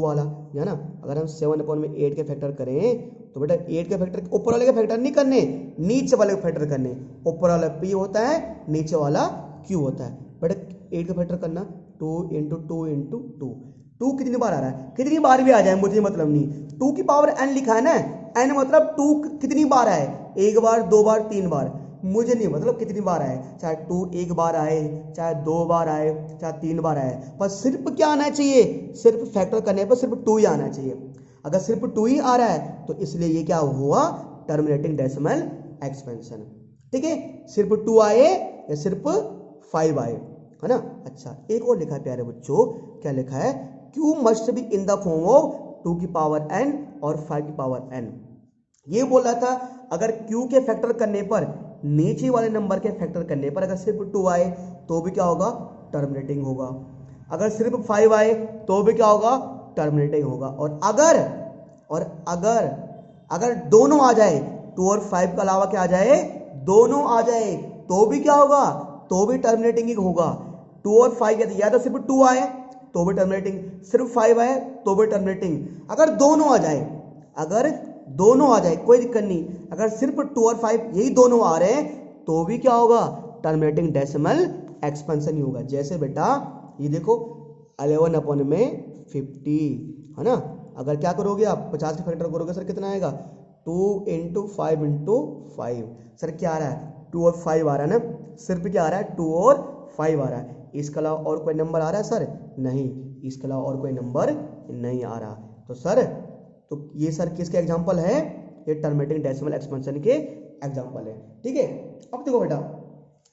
[SPEAKER 1] वाला, है ना। अगर हम 7/8 के फैक्टर करें तो बेटा 8 के फैक्टर ऊपर वाले के फैक्टर नहीं करने, नीचे वाले के फैक्टर करने। ऊपर वाला P होता है, नीचे वाला Q होता है। बेटा 8 का फैक्टर करना, 2 × 2 × 2। 2 कितनी बार आ रहा है? कितनी बार भी आ जाए मुझे मतलब नहीं। 2 की पावर n लिखा है ना, n मतलब 2 कितनी बार आए? 1 बार, 2 बार, 3 बार, मुझे नहीं मतलब कितनी बार आए। चाहे 2 1 बार आए, चाहे 2 बार आए, चाहे 3 बार आए, पर सिर्फ क्या आना चाहिए? सिर्फ फैक्टर करने पर सिर्फ 2 ही आना चाहिए। अगर सिर्फ 2 ही आ रहा है तो इसलिए ये क्या हुआ? Terminating decimal expansion. ठीक है, सिर्फ 2 आए या सिर्फ 5 आए, है ना। अच्छा, एक और लिखा है प्यारे बच्चों, क्या लिखा है? Q must be in the form of 2 की पावर n और 5 की पावर n। ये बोल रहा था अगर Q के फैक्टर करने पर, नीचे वाले नंबर के फैक्टर करने पर अगर सिर्फ 2 आए तो भी क्या होगा? टर्मिनेटिंग होगा। अगर सिर्फ 5 आए तो भी क्या होगा? टर्मिनेटिंग होगा। और अगर दोनों आ जाए, 2 और 5 के अलावा क्या आ जाए? दोनों आ जाए तो भी क्या होगा? तो भी टर्मिनेटिंग ही होगा। 2 और 5 या तो सिर्फ 2 आए तो भी टर्मिनेटिंग, सिर्फ 5 आए तो भी टर्मिनेटिंग। अगर दोनों आ जाए, अगर दोनों आ जाए कोई दिक्कत नहीं, अगर सिर्फ 2 और 5 यही दोनों आ रहे हैं तो भी क्या होगा? टर्मिनेटिंग डेसिमल एक्सपेंशन ही होगा। जैसे बेटा ये देखो 11/50, है ना। अगर क्या करोगे आप? 50 के फैक्टर करोगे सर कितना आएगा? 2 × 5 × 5। सर क्या आ रहा है? 2 और 5 आ रहा है ना, सिर्फ क्या आ रहा है? 2 और 5 आ रहा है। इसके अलावा और कोई नंबर आ रहा है सर? नहीं, इसके अलावा और कोई नंबर नहीं आ रहा। तो सर ये सर किसके एग्जाम्पल है? ये टर्मिनेटिंग डेसिमल एक्सपेंशन के एग्जाम्पल है। ठीक है। अब देखो बेटा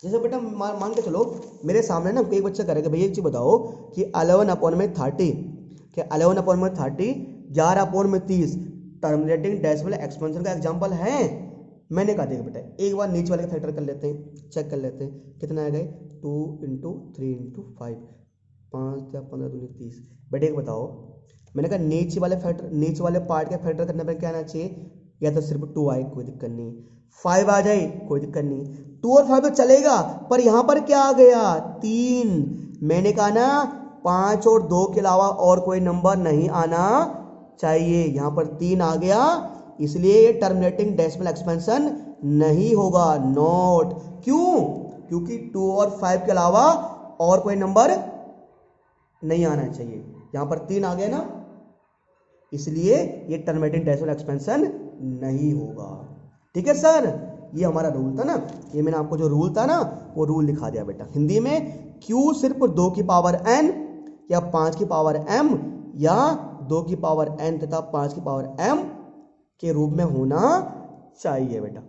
[SPEAKER 1] जैसे बेटा मान के चलो मेरे सामने ना एक बच्चा करेगा, भैया एक चीज़ बताओ कि 11/30 क्या 11/30 11/30 टर्मिनेटिंग डेसिमल एक्सपेंशन का एग्जाम्पल है? मैंने कहा देखो बेटा एक बार नीचे वाले का फैक्टर कर लेते हैं, चेक कर लेते हैं कितना आ गए 2 × 3 × 5 5 या 15 दूनी 30। बेटे एक बताओ, मैंने कहा नीचे वाले फैक्टर, नीचे वाले पार्ट का फैक्टर करने पर क्या आना चाहिए? या तो सिर्फ 2 आए कोई दिक्कत नहीं, 5 आ जाए कोई दिक्कत नहीं, 2 और 5 तो चलेगा, पर यहाँ पर क्या आ गया 3। मैंने कहा ना 5 और 2 के अलावा और कोई नंबर नहीं आना चाहिए, यहाँ पर 3 आ गया, इसलिए ये टर्मिनेटिंग डेसिमल एक्सपेंशन नहीं होगा, नॉट। क्यों? क्योंकि 2 और 5 के अलावा और कोई नंबर नहीं आना चाहिए, यहाँ पर 3 आ गया ना, इसलिए ये टर्मिनेटिंग डेसिमल एक्सपेंशन नहीं होगा। ठीक है सर, ये हमारा रूल था ना, ये मैंने आपको जो रूल था ना वो रूल लिखा दिया बेटा हिंदी में। क्यू सिर्फ 2 की पावर n या 5 की पावर m या 2 की पावर n तथा 5 की पावर m के रूप में होना चाहिए बेटा।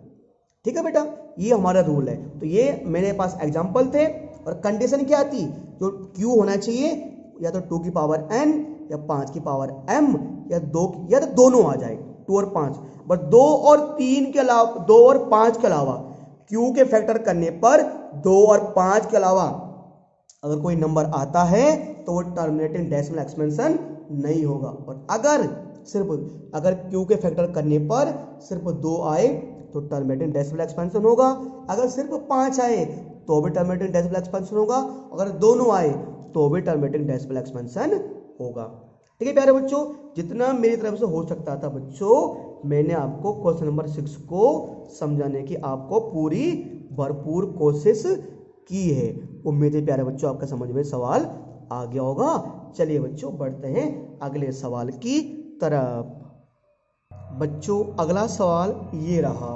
[SPEAKER 1] ठीक है बेटा, ये हमारा रूल है। तो ये मेरे पास एग्जाम्पल थे और कंडीशन क्या थी, जो क्यू होना चाहिए या तो 2 की पावर n या 5 की पावर m या 2 या तो दोनों आ जाए 2 और 5, बस 2 और 3 के अलावा 2 और 5 के अलावा क्यू के फैक्टर करने पर 2 और 5 के अलावा अगर कोई नंबर आता है तो वो टर्मिनेटिंग डेसिमल एक्सपेंशन नहीं होगा। और अगर क्यू के फैक्टर करने पर सिर्फ 2 आए तो टर्मिनेटिंग डेसिमल एक्सपेंशन होगा, अगर सिर्फ 5 आए तो भी टर्मिनेटिंग डेसिमल एक्सपेंशन होगा, अगर दोनों आए तो भी टर्मिनेटिंग डेसिमल एक्सपेंशन होगा। ठीक है प्यारे बच्चों, जितना मेरी तरफ से हो सकता था बच्चों मैंने आपको क्वेश्चन नंबर 6 को समझाने की आपको पूरी भरपूर कोशिश की है। उम्मीद है प्यारे बच्चों आपका समझ में सवाल आ गया होगा। चलिए बच्चों बढ़ते हैं अगले सवाल की तरफ। बच्चों अगला सवाल ये रहा,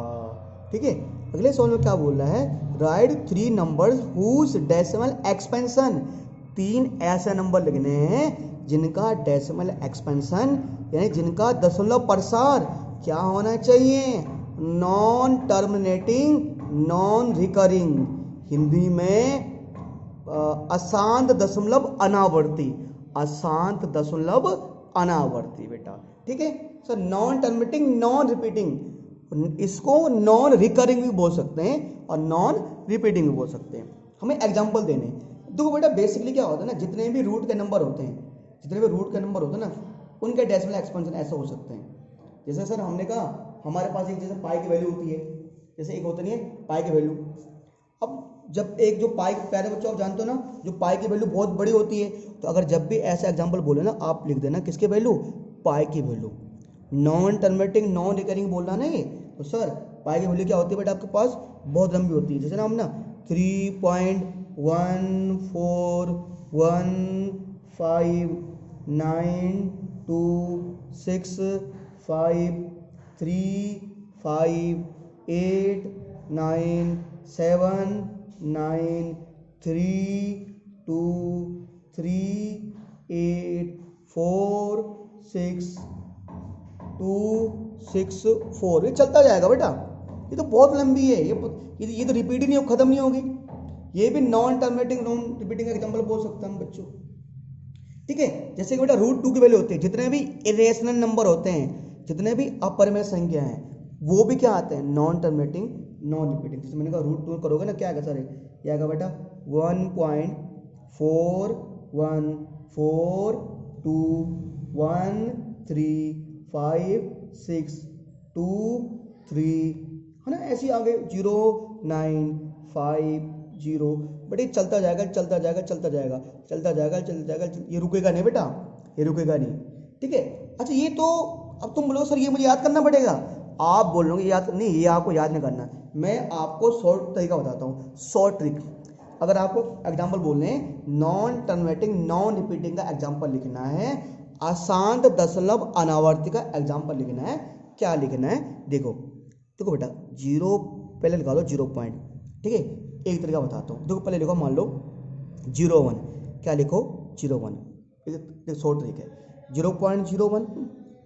[SPEAKER 1] ठीक है। अगले सवाल में क्या बोल रहा है, write 3 numbers whose decimal expansion, 3 ऐसे नंबर लिखने हैं जिनका डेसिमल एक्सपेंशन यानी जिनका दशमलव प्रसार क्या होना चाहिए, non terminating non recurring, Hindi में अशांत दशमलव अनावर्ती, अशांत दशमलव अनावर्ती बेटा। ठीक है sir, non terminating non repeating, इसको नॉन रिकरिंग भी बोल सकते हैं और नॉन रिपीटिंग भी बोल सकते हैं। हमें एग्जांपल देने, देखो बेटा बेसिकली क्या होता है ना, जितने भी रूट के नंबर होते हैं, जितने भी रूट के नंबर होते हैं ना उनके डेसिमल एक्सपेंशन ऐसे हो सकते हैं। जैसे सर हमने कहा हमारे पास एक जैसे पाई की वैल्यू होती है, जैसे एक होती नहीं है पाई की वैल्यू। अब जब एक जो पाई, प्यारे बच्चों आप जानते हो ना जो पाई की वैल्यू बहुत बड़ी होती है, तो अगर जब भी ऐसा एग्जांपल बोले ना आप लिख देना किसके वैल्यू, पाई की value. Non terminating non recurring बोलना ना ये, तो सर पाई की वैल्यू क्या होती है बेटा आपके पास, बहुत लंबी होती है। जैसे ना हम ना 3.14593289264 ये चलता जाएगा बेटा, ये तो बहुत लंबी है, ये तो रिपीट ही नहीं हो, खत्म नहीं होगी। ये भी नॉन टर्मिनेटिंग नॉन रिपीटिंग का एग्जांपल बोल सकता हूं बच्चों। ठीक है, जैसे कि बेटा √2 की वैल्यू होती है, जितने भी इरेशनल नंबर होते हैं, जितने भी अपरिमेय संख्या हैं वो भी क्या आते हैं, नॉन टर्मिनेटिंग नॉन रिपीटिंग। जैसे मैंने कहा √2 करोगे ना क्या आएगा सर, ये आएगा बेटा 1.4142135623 है ना, ऐसे आगे 0950, बेटे चलता जाएगा चलता जाएगा चलता जाएगा चलता जाएगा चलता जाएगा, ये रुकेगा नहीं बेटा, ये रुकेगा नहीं। ठीक है, अच्छा ये तो अब तुम बोलोगे सर ये मुझे याद करना पड़ेगा, आप बोल रहे हो याद नहीं, ये आपको याद नहीं करना, मैं आपको शॉर्ट तरीका बताता हूँ, शॉर्ट ट्रिक। अगर आपको एग्जाम्पल बोलने हैं नॉन टर्मिनेटिंग नॉन रिपीटिंग का एग्जाम्पल लिखना है, अशांत दशमलव अनावर्ती का एग्जाम्पल लिखना है, क्या लिखना है, देखो देखो बेटा 0 पहले लिखा दो 0 पॉइंट। ठीक है, एक तरीका बताता हूँ, देखो पहले लिखो मान लो 0.1, क्या लिखो 0.1, एक शॉर्ट ट्रिक है 0.01।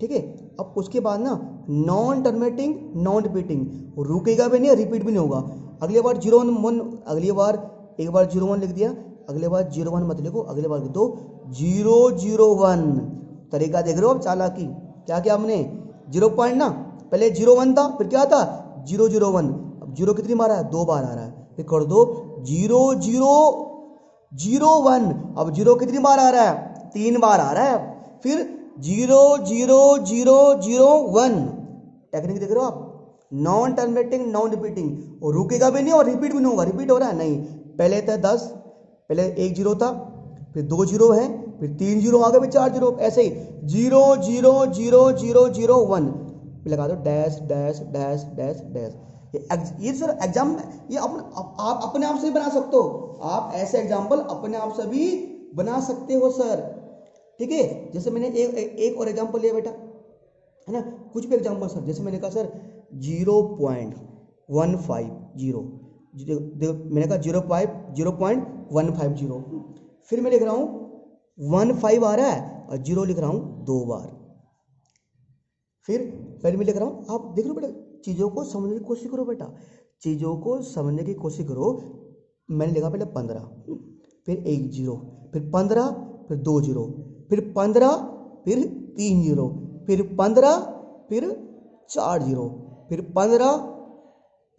[SPEAKER 1] ठीक है, अब उसके बाद ना नॉन टर्मिनेटिंग नॉन रिपीटिंग, रुकेगा भी नहीं रिपीट भी नहीं होगा, अगली बार 0 1 अगली बार एक बार 0 1 लिख दिया, अगली बार 0 1 मत लिखो, अगली बार लिख दो 0 0 1। तरीका देख रहे हो अब चालाकी, क्या किया हमने 0 पॉइंट ना, पहले 0 1 था, फिर क्या था 0 0 1। अब 0 कितनी बार आ रहा है, 2 बार आ रहा है, फिर कर दो 0 0 0 1। अब 0 कितनी बार आ रहा है, 3 बार आ रहा है, फिर 0 0 0 0 1। टेक्निक देख रहे हो आप, नॉन टर्मिनेटिंग नॉन रिपीटिंग, और रुकेगा भी नहीं और रिपीट भी नहीं होगा। रिपीट हो रहा है नहीं, पहले था 10, पहले 1 0 था, फिर 2 0 है, फिर 3 0 आ गए, फिर 4 0, ऐसे ही 0 0 0 0 0 1 लगा दो, dash dash dash dash dash. ये सर एग्जाम, ये आप अपने आप से बना सकते हो, आप ऐसे एग्जाम्पल अपने आप से भी बना सकते हो सर। ठीक है, जैसे मैंने एक और एग्जाम्पल लिया बेटा, है ना, कुछ भी एग्जाम्पल सर, जैसे मैंने कहा सर 0.150, मैंने कहा 0.150, फिर मैं लिख रहा हूँ 15 आ रहा है और 0 लिख रहा हूँ 2 बार, फिर मैं लिख रहा हूँ। आप देख लो बेटा, चीज़ों को समझने की कोशिश करो बेटा, चीज़ों को समझने की कोशिश करो। मैंने लिखा पहले 15, फिर 1 0, फिर 15, फिर 2 0, फिर 15, फिर 3 0, फिर 15, फिर 4 0, फिर 15,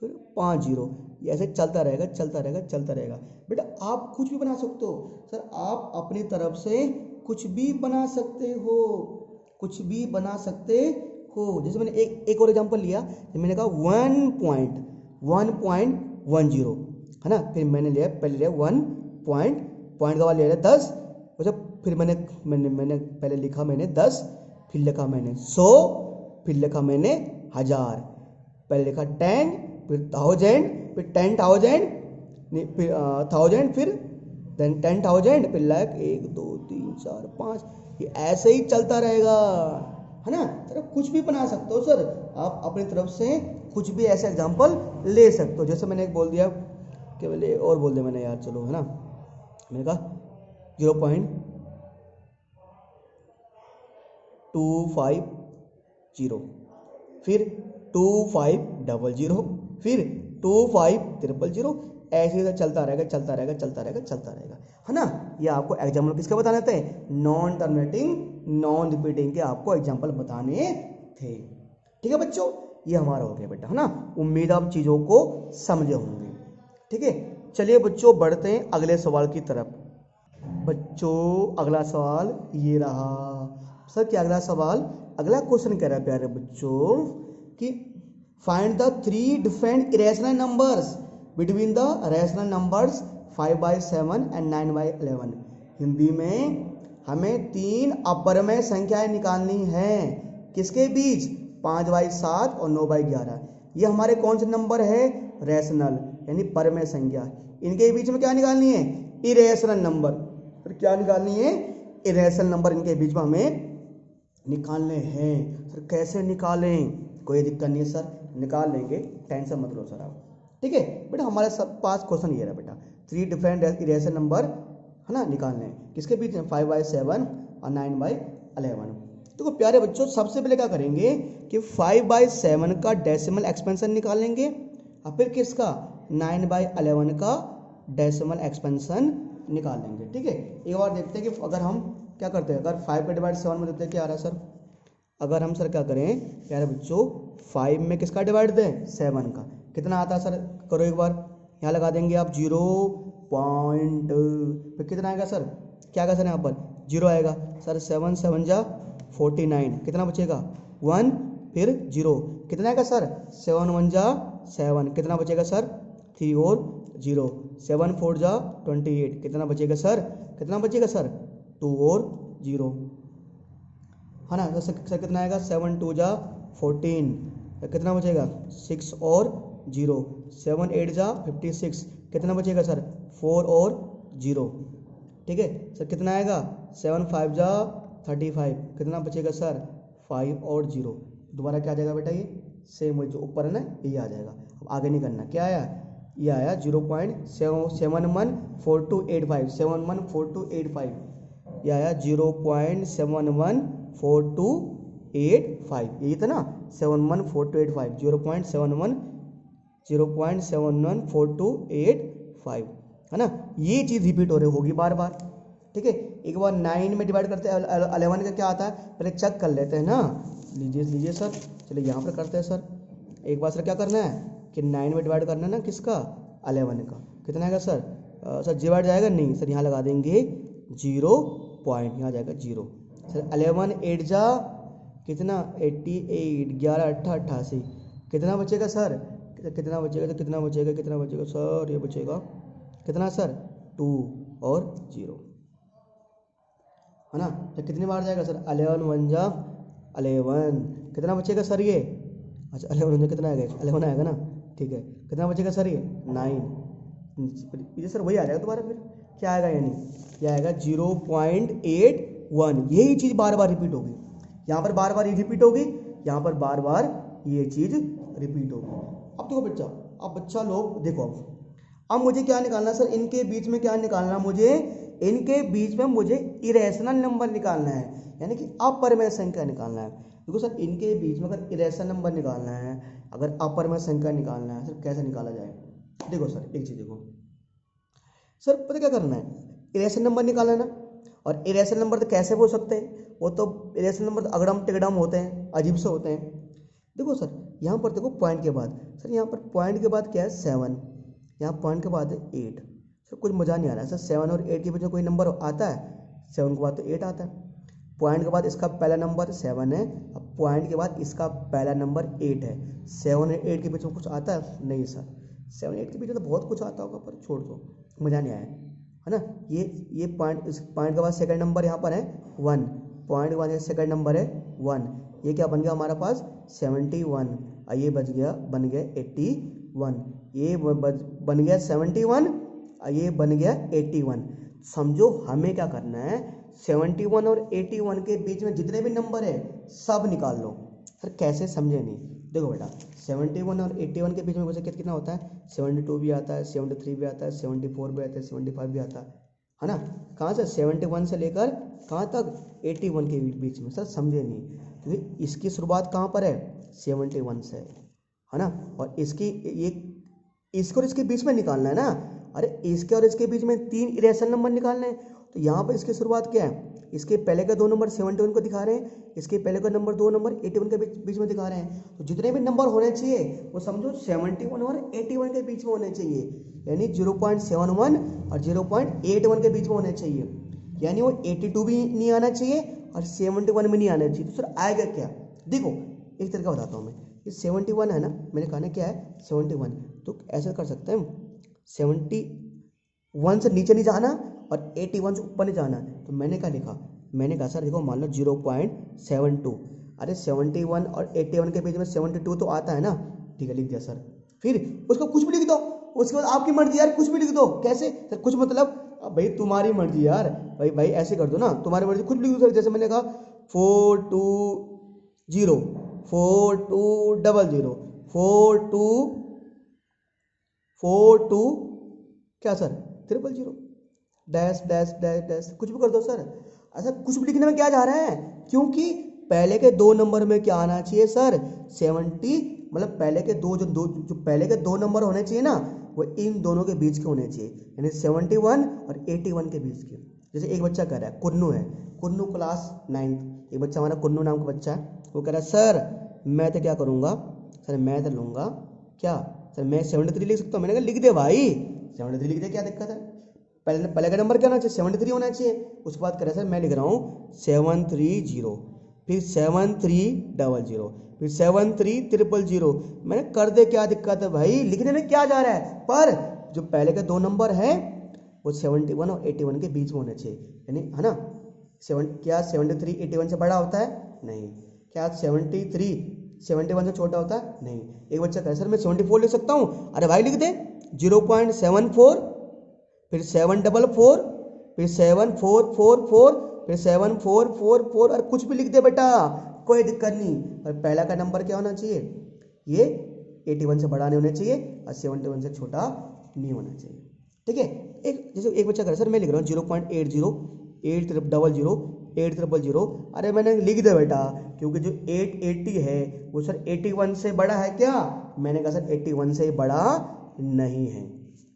[SPEAKER 1] फिर 5 0। ये ऐसे चलता रहेगा चलता रहेगा चलता रहेगा। बेटा आप कुछ भी बना सकते हो सर, आप अपनी तरफ से कुछ भी बना सकते हो, कुछ भी बना सकते हो। जैसे मैंने एक और एग्जांपल लिया, मैंने कहा 1.10, है ना, फिर मैंने लिया पहले लिया 1 पॉइंट का वाला लिया 10, जब फिर मैंने पहले लिखा मैंने 10, फिर लिखा मैंने 100, फिर लिखा मैंने 1000, पहले लिखा 10, फिर 1000, फिर 10,000, फिर 1000, फिर 10,000, फिर लाख 1 2 3 4 5, ये ऐसे ही चलता रहेगा, है ना। सर कुछ भी बना सकते हो सर, आप अपनी तरफ से कुछ भी ऐसे एग्जांपल ले सकते हो। जैसे मैंने एक बोल दिया, केवल और बोल दिया मैंने यार, चलो, है ना, मैंने कहा 0.250, फिर 2500, फिर 2500, ऐसे ही चलता रहेगा चलता रहेगा चलता रहेगा चलता रहेगा, है ना। ये आपको एग्जाम्पल किसके बताने थे, नॉन टर्मिनेटिंग नॉन रिपीटिंग के आपको एग्जाम्पल बताने थे। ठीक है बच्चों, ये हमारा हो गया बेटा, है ना। उम्मीद आप चीज़ों को समझे होंगे। ठीक है, चलिए बच्चों बढ़ते हैं अगले सवाल की तरफ। बच्चों अगला सवाल ये रहा। सर क्या अगला सवाल, अगला क्वेश्चन कह रहा है प्यारे बच्चों कि find the 3 different irrational numbers between the rational numbers 5/7 and 9/11। Hindi में हमें 3 अपरमय संख्याएं निकालनी हैं, किसके बीच, 5/7 और 9/11। ये हमारे कौन से नंबर है, रैशनल यानी परमय संख्या। इनके बीच में क्या निकालनी है, इरेशनल नंबर। फिर क्या निकालनी है, इरेशनल नंबर इनके बीच में हमें निकालने हैं। सर कैसे निकालें, कोई दिक्कत नहीं है सर, निकाल लेंगे, टेंशन मत लो सर आप। ठीक है बेटा, हमारे सब पास क्वेश्चन ये रहा बेटा, 3 डिफरेंट इरेशनल नंबर, है ना, निकालने हैं, किसके बीच में, 5/7 और 9/11। तो प्यारे बच्चों सबसे पहले क्या करेंगे कि 5/7 का डेसिमल एक्सपेंशन निकालेंगे और फिर किसका, 9/11 का डेसिमल एक्सपेंशन निकाल लेंगे। ठीक है, एक बार देखते हैं कि अगर हम क्या करते हैं, अगर 5 पे डिवाइड 7 में देते हैं क्या आ रहा है सर। अगर हम सर क्या करें प्यारे बच्चों, 5 में किसका डिवाइड दें, 7 का, कितना आता है सर, करो एक बार, यहाँ लगा देंगे आप 0 पॉइंट, फिर कितना आएगा सर, क्या आएगा सर यहाँ पर 0 आएगा सर, 7 7 जा 49, कितना बचेगा 1, फिर 0, कितना आएगा सर, 7 1 जा 7, कितना बचेगा सर 3 और 0, 7 4 जा 28, कितना बचेगा सर, 2 और 0, है ना। तो सर कितना आएगा, 7 2 जा 14, कितना बचेगा 6 और 0, 7 8 जा 56, कितना बचेगा सर 4 और 0। ठीक है सर, कितना आएगा 7 5 जा 35, कितना बचेगा सर 5 और 0। दोबारा क्या आ जाएगा बेटा, ये सेम जो ऊपर है ना ये आ जाएगा। अब आगे नहीं करना, क्या आया, ये आया 0.714285, 714285, ये आया 0.714285, यही था ना 714285, 0.71 0.714285, है ना। ये चीज़ रिपीट हो रही होगी बार बार, ठीक है। एक बार 9 में डिवाइड करते हैं 11 का क्या आता है, पहले चेक कर लेते हैं ना। लीजिए सर, चलिए यहाँ पर करते हैं सर। एक बार सर क्या करना है कि 9 में डिवाइड करना है ना, किसका, 11 का। कितना आएगा सर, सर डिवाइड जाएगा नहीं सर, यहाँ लगा देंगे 0 पॉइंट, यहाँ जाएगा 0 सर। 11 8 जा कितना 88, 11 8 88, कितना बचेगा सर, कितना बचेगा, तो कितना बचेगा सर, ये बचेगा कितना सर 2 और 0, है ना। तो कितनी बार जाएगा सर, 11 1 जा 11, कितना बचेगा सर ये, अच्छा 11 1 कितना आएगा, 11 आएगा ना, ठीक है। कितना बचेगा सर ये 9, ये सर वही आ जाएगा दोबारा, फिर क्या आएगा, यानी क्या आएगा 0.81। यही चीज़ बार बार रिपीट होगी, यहाँ पर बार बार ये रिपीट होगी, यहाँ पर बार बार ये चीज़ रिपीट होगी। अब देखो बच्चा, अब बच्चा लोग देखो, अब मुझे क्या निकालना है सर, इनके बीच में क्या निकालना, मुझे इनके बीच में मुझे इरेशनल नंबर निकालना है, यानी कि अपरिमेय संख्या निकालना है। देखो सर, इनके बीच में अगर इरेशनल नंबर निकालना है, अगर अपरिमेय संख्या निकालना है सर, कैसे निकाला जाए। देखो सर, एक चीज़ देखो सर, पता क्या करना है, इरेशनल नंबर निकालना है ना। और इरेशनल नंबर तो कैसे हो सकते हैं, वो तो इरेशनल नंबर तो अगड़म टिगड़म होते हैं, अजीब से होते हैं। देखो सर, यहाँ पर देखो पॉइंट के बाद, सर यहाँ पर पॉइंट के बाद क्या है 7, यहाँ पॉइंट के बाद है 8। सर कुछ मज़ा नहीं आ रहा है सर, 7 और 8 के बीच में कोई नंबर आता है, 7 के बाद तो 8 आता है। पॉइंट के बाद इसका पहला नंबर 7 है, अब पॉइंट के बाद इसका पहला नंबर 8 है। 7 और 8 के बीच में कुछ आता है, नहीं सर। 7 8 के बीच में तो बहुत कुछ आता होगा, पर छोड़ दो, मज़ा नहीं आया, है ना। ये पॉइंट, इस पॉइंट के बाद सेकंड नंबर यहाँ पर है 1, पॉइंट के बाद सेकंड नंबर है 1, ये क्या बन गया हमारा पास 71, ये बन गया 81, ये बन गया 71, ये बन गया 81। समझो हमें क्या करना है, 71 और 81 के बीच में जितने भी नंबर है सब निकाल लो। सर कैसे, समझे नहीं। देखो बेटा, 71 और 81 के बीच में वैसे कितना होता है, 72 भी आता है, 73 भी आता है, 74 भी आता है, 75 भी आता है ना। कहाँ से 71 से लेकर कहाँ तक 81 के बीच में, सर समझे नहीं, क्योंकि इसकी शुरुआत कहाँ पर है 71 से, है ना। और इसकी ये इसको और इसके बीच में निकालना है ना। अरे इसके और इसके बीच में 3 इरेशनल नंबर निकालने हैं, तो यहाँ पर इसकी शुरुआत क्या है, इसके पहले का 2 नंबर 71 को दिखा रहे हैं, इसके पहले का नंबर 2 नंबर 81 के बीच में दिखा रहे हैं। तो जितने भी नंबर होने चाहिए वो समझो 71 और 81 के बीच में होने चाहिए, यानी 0.71 और 0.81 के बीच में होने चाहिए, यानी वो 82 भी नहीं आना चाहिए और 71 भी नहीं आना चाहिए। तो सर आएगा क्या, देखो एक तरीका बताता हूँ मैं। ये 71 है ना, मैंने कहा ना क्या है 71, तो ऐसा कर सकते हैं 71 से नीचे नहीं जाना और 81 से ऊपर नहीं जाना। तो मैंने क्या लिखा, मैंने कहा सर देखो मान लो 0.72, अरे 71 और 81 के बीच में 72 तो आता है ना, ठीक है लिख दिया सर। फिर उसको कुछ भी लिख दो, उसके बाद आपकी मर्जी यार, कुछ भी लिख दो। कैसे सर, कुछ मतलब भाई तुम्हारी मर्जी यार, भाई ऐसे कर दो ना, तुम्हारी मर्जी, कुछ भी लिख दो सर। जैसे मैंने कहा 420 4200 42 क्या sir 000 dash dash dash dash, कुछ भी कर दो सर। ऐसा कुछ भी लिखने में क्या जा रहा है, क्योंकि पहले के 2 नंबर में क्या आना चाहिए सर 70, मतलब पहले के जो पहले के 2 नंबर होने चाहिए ना, वो इन दोनों के बीच के होने चाहिए, यानी 71 और 81 के बीच के। जैसे एक बच्चा कह रहा है, कुन्नू है, कुन्नू क्लास 9, एक बच्चा हमारा कुन्नू नाम का बच्चा है, वो कह रहा है सर मैं तो क्या करूँगा सर, मैं तो लूँगा क्या सर, मैं 73 लिख सकता हूँ। मैंने कहा लिख दे भाई, 73 लिख दे, क्या दिक्कत है। पहले का नंबर क्या होना चाहिए 73 होना चाहिए। उसके बाद करें सर मैं लिख रहा हूँ 730, फिर 7300, फिर 73000। मैंने कर दे, क्या दिक्कत है भाई, लिखने में क्या जा रहा है। पर जो पहले के 2 नंबर हैं वो 71 और 81 के बीच में होने चाहिए, यानी है ना। क्या 73 81 से बड़ा होता है, नहीं। क्या 73 71 से छोटा होता है, नहीं। एक बच्चा कहे सर मैं 74 लिख सकता हूँ, अरे भाई लिख दे 0.74, फिर 744, फिर 7444, फिर 7444, और कुछ भी लिख दे बेटा, कोई दिक्कत नहीं। और पहला का नंबर क्या होना चाहिए, ये 81 से बड़ा नहीं होना चाहिए और 71 से छोटा नहीं होना चाहिए, ठीक है। एक जैसे एक बच्चा करे सर मैं लिख रहा हूँ 0.80 800 8000। अरे मैंने लिख दिया बेटा, क्योंकि जो 880 है वो सर 81 से बड़ा है क्या? मैंने कहा सर 81 से बड़ा नहीं है।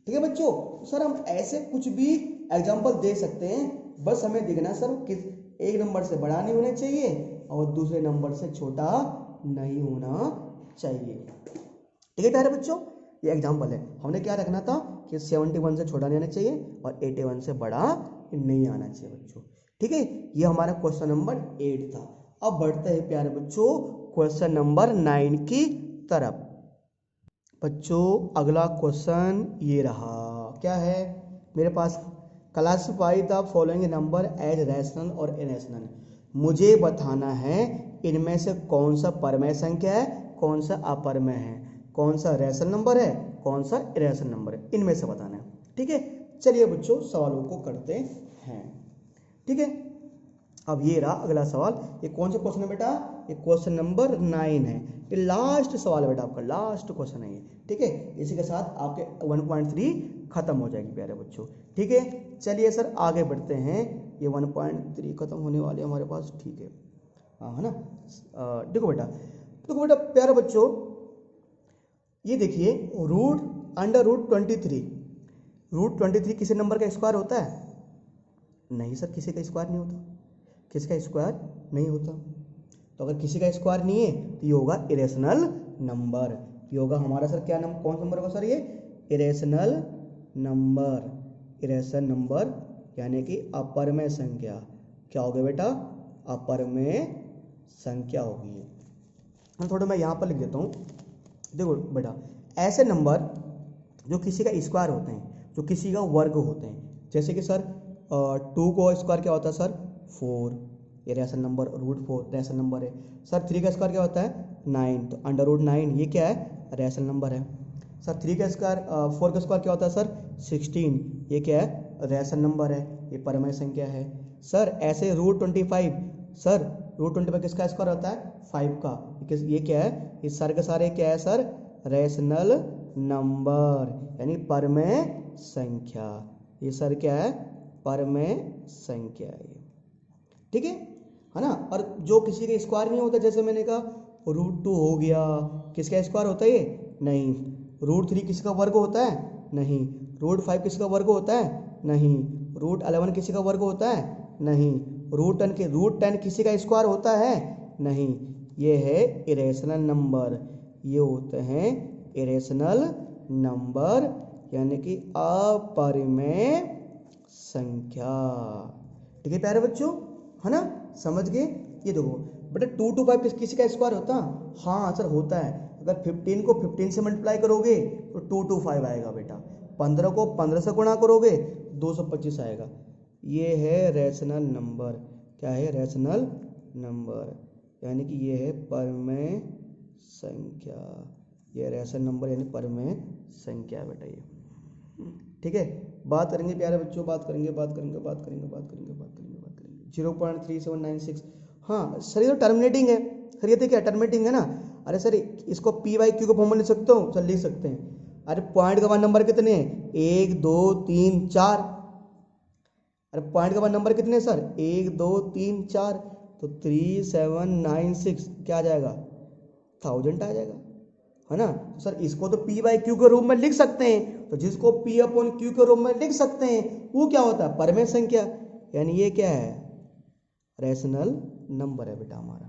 [SPEAKER 1] ठीक है बच्चों, सर हम ऐसे कुछ भी एग्जाम्पल दे सकते हैं, बस हमें देखना सर किस एक नंबर से बड़ा नहीं होना चाहिए और दूसरे नंबर से छोटा नहीं होना चाहिए। ठीक है प्यारे बच्चों, ये एग्जाम्पल है। हमने क्या रखना था कि 71 से छोटा नहीं आना चाहिए और 81 से बड़ा नहीं आना चाहिए बच्चों। ठीक है, ये हमारा क्वेश्चन नंबर 8 था। अब बढ़ते हैं प्यारे बच्चों क्वेश्चन नंबर 9 की तरफ। बच्चों अगला क्वेश्चन ये रहा, क्या है मेरे पास, classify the following number as rational और इरेशनल। मुझे बताना है इनमें से कौन सा परमेय संख्या है, कौन सा अपरमेय है, कौन सा रैशनल नंबर है, कौन सा इरेशनल नंबर है, इनमें से बताना है। ठीक है, चलिए बच्चों सवालों को करते हैं। ठीक है, अब ये रहा अगला सवाल। ये कौन सा क्वेश्चन है बेटा? ये क्वेश्चन नंबर 9 है। ये लास्ट सवाल है बेटा, आपका लास्ट क्वेश्चन है ये। ठीक है, इसी के साथ आपके 1.3 खत्म हो जाएगी प्यारे बच्चों। ठीक है, चलिए सर आगे बढ़ते हैं। ये 1.3 खत्म होने वाले हमारे पास। ठीक है, हाँ है ना। देखो बेटा प्यारे बच्चों, ये देखिए √23। √23 किसी नंबर का स्क्वायर होता है? नहीं सर, किसी का स्क्वायर नहीं होता। किसका स्क्वायर नहीं होता? तो अगर किसी का स्क्वायर नहीं है तो ये होगा इरेशनल नंबर। ये होगा हमारा सर क्या नंबर, कौन सा नंबर होगा सर? ये इरेशनल नंबर। इरेशनल नंबर यानी कि अपरमेय संख्या। क्या हो गया बेटा? अपरमेय संख्या होगी। हम थोड़ा मैं यहाँ पर लिख देता हूँ। देखो बेटा, ऐसे नंबर जो किसी का स्क्वायर होते हैं, जो किसी का वर्ग होते हैं, जैसे कि सर 2 का स्क्वायर क्या होता है सर? 4। ये रैशनल नंबर, √4 रैशनल नंबर है। सर 3 का स्क्वायर क्या होता है? 9, तो √9 ये क्या है? रैशनल नंबर है। सर 3 का स्क्वायर 4 का स्क्वायर क्या होता है सर? 16, ये क्या है? रैशनल नंबर है, ये परमेय संख्या है। सर ऐसे √25, सर √25 किसका स्क्वायर होता है? 5 का। ये क्या है? ये सर के सारे क्या है सर? रैशनल नंबर यानी परमेय संख्या। ये सर क्या है? परमेय संख्या है। ठीक है ना। और जो किसी का स्क्वायर नहीं होता, जैसे मैंने कहा √2 हो गया, किसका स्क्वायर होता है ये? नहीं। √3 किसी का वर्ग होता है? नहीं। √5 किसी का वर्ग होता है? नहीं। √11 किसी का वर्ग होता है? नहीं। √10 किसी का स्क्वायर होता है? नहीं। ये है इरेशनल नंबर, ये होते हैं इरेशनल नंबर यानी कि अपरिमेय संख्या। ठीक है प्यारे बच्चों, है ना, समझ गए? ये देखो बेटा 2 to 5 किसी का स्क्वायर होता? हाँ सर होता है। अगर 15 को 15 से मल्टीप्लाई करोगे तो 2 to 5 आएगा बेटा। 15 को 15 से गुणा करोगे 225 आएगा। ये है रैशनल नंबर। क्या है? रैशनल नंबर यानी कि ये है परमेय संख्या। ये रैशनल नंबर यानी परमेय संख्या बेटा ये। ठीक है, बात करेंगे प्यारे बच्चों, बात करेंगे 0.3796। हाँ सर ये तो टर्मिनेटिंग है। सर ये तो क्या टर्मिनेटिंग है ना? अरे सर इसको p/q के फॉर्म में लिख सकते हो? सर लिख सकते हैं। अरे पॉइंट के बाद नंबर कितने हैं? 1 2 3 4। अरे पॉइंट के बाद नंबर कितने हैं सर? 1 2 3 4, तो 3796 क्या आ जाएगा? 1000 आ जाएगा, है ना। तो सर इसको तो p/q के रूप में लिख सकते हैं। तो जिसको p/q के रूप में लिख सकते हैं वो क्या होता है? परमेय संख्या। यानी ये क्या है? रैशनल नंबर है बेटा हमारा।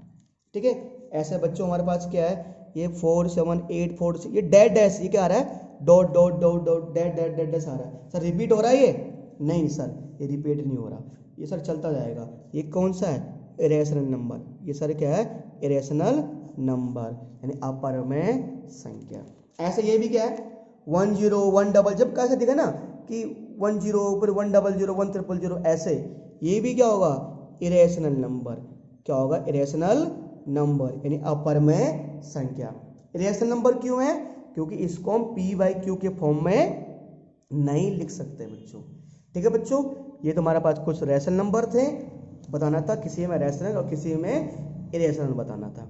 [SPEAKER 1] ठीक है, ऐसे बच्चों हमारे पास क्या है? ये 4 7 8 4 6, ये डैश डैश, ये क्या आ रहा है? Dot dot dot dot dash dash dash dash आ रहा है। सर रिपीट हो रहा है ये? नहीं सर, ये रिपीट नहीं हो रहा, ये सर चलता जाएगा। ये कौन सा है? Irrational number. ये सर क्या है? इरेशनल नंबर यानी अपरमेय संख्या। ऐसे ये भी क्या है? 1 0 1 डबल, जब कैसे दिखा ना कि 1 0 फिर 1 0 0 1 0 0 ऐसे, ये भी क्या होगा? Irrational number. क्या होगा? इरेशनल नंबर यानी अपरमेय संख्या। इरेशनल नंबर क्यों है? क्योंकि इसको हम p/q के फॉर्म में नहीं लिख सकते बच्चों। ठीक है बच्चों, ये तो हमारे पास कुछ रैशनल नंबर थे, बताना था किसी में रैशनल और किसी में इरेशनल बताना था।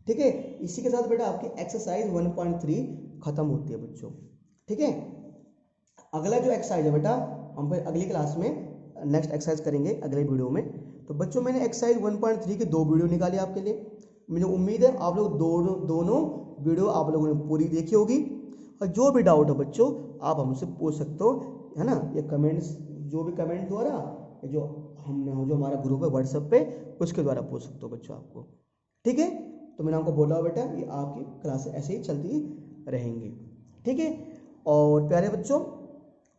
[SPEAKER 1] ठीक है, इसी के साथ बेटा आपकी एक्सरसाइज 1.3 खत्म होती है बच्चों। ठीक है, अगला जो एक्सरसाइज है बेटा हम फिर अगली क्लास में नेक्स्ट एक्सरसाइज करेंगे अगले वीडियो में। तो तो बच्चों मैंने एक्सरसाइज 1.3 के 2 वीडियो निकाली आपके लिए। मुझे उम्मीद है आप लोग दोनों वीडियो आप लोगों ने पूरी देखी होगी। और जो भी डाउट हो बच्चों आप हमसे पूछ सकते हो, है ना। ये कमेंट्स जो भी कमेंट द्वारा जो हमारा ग्रुप है व्हाट्सएप पे उसके द्वारा पूछ सकते हो बच्चों आपको, ठीक है। तो मैंने आपको बोला बेटा ये आपकी क्लास ऐसे ही चलती रहेंगी, ठीक है। और प्यारे बच्चों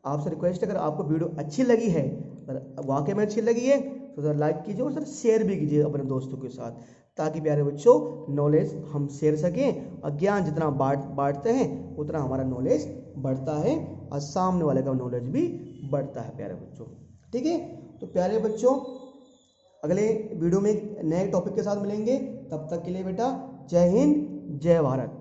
[SPEAKER 1] आपसे रिक्वेस्ट है, अगर आपको वीडियो अच्छी लगी है, अगर वाकई में अच्छी लगी है तो सर लाइक कीजिए और सर शेयर भी कीजिए अपने दोस्तों के साथ, ताकि प्यारे बच्चों नॉलेज हम शेयर सकें और ज्ञान जितना बांटते हैं उतना हमारा नॉलेज बढ़ता है और सामने वाले का नॉलेज भी बढ़ता है प्यारे बच्चों, ठीक है। तो प्यारे बच्चों अगले वीडियो में एक नए टॉपिक के साथ मिलेंगे, तब तक के लिए बेटा जय हिंद जय भारत।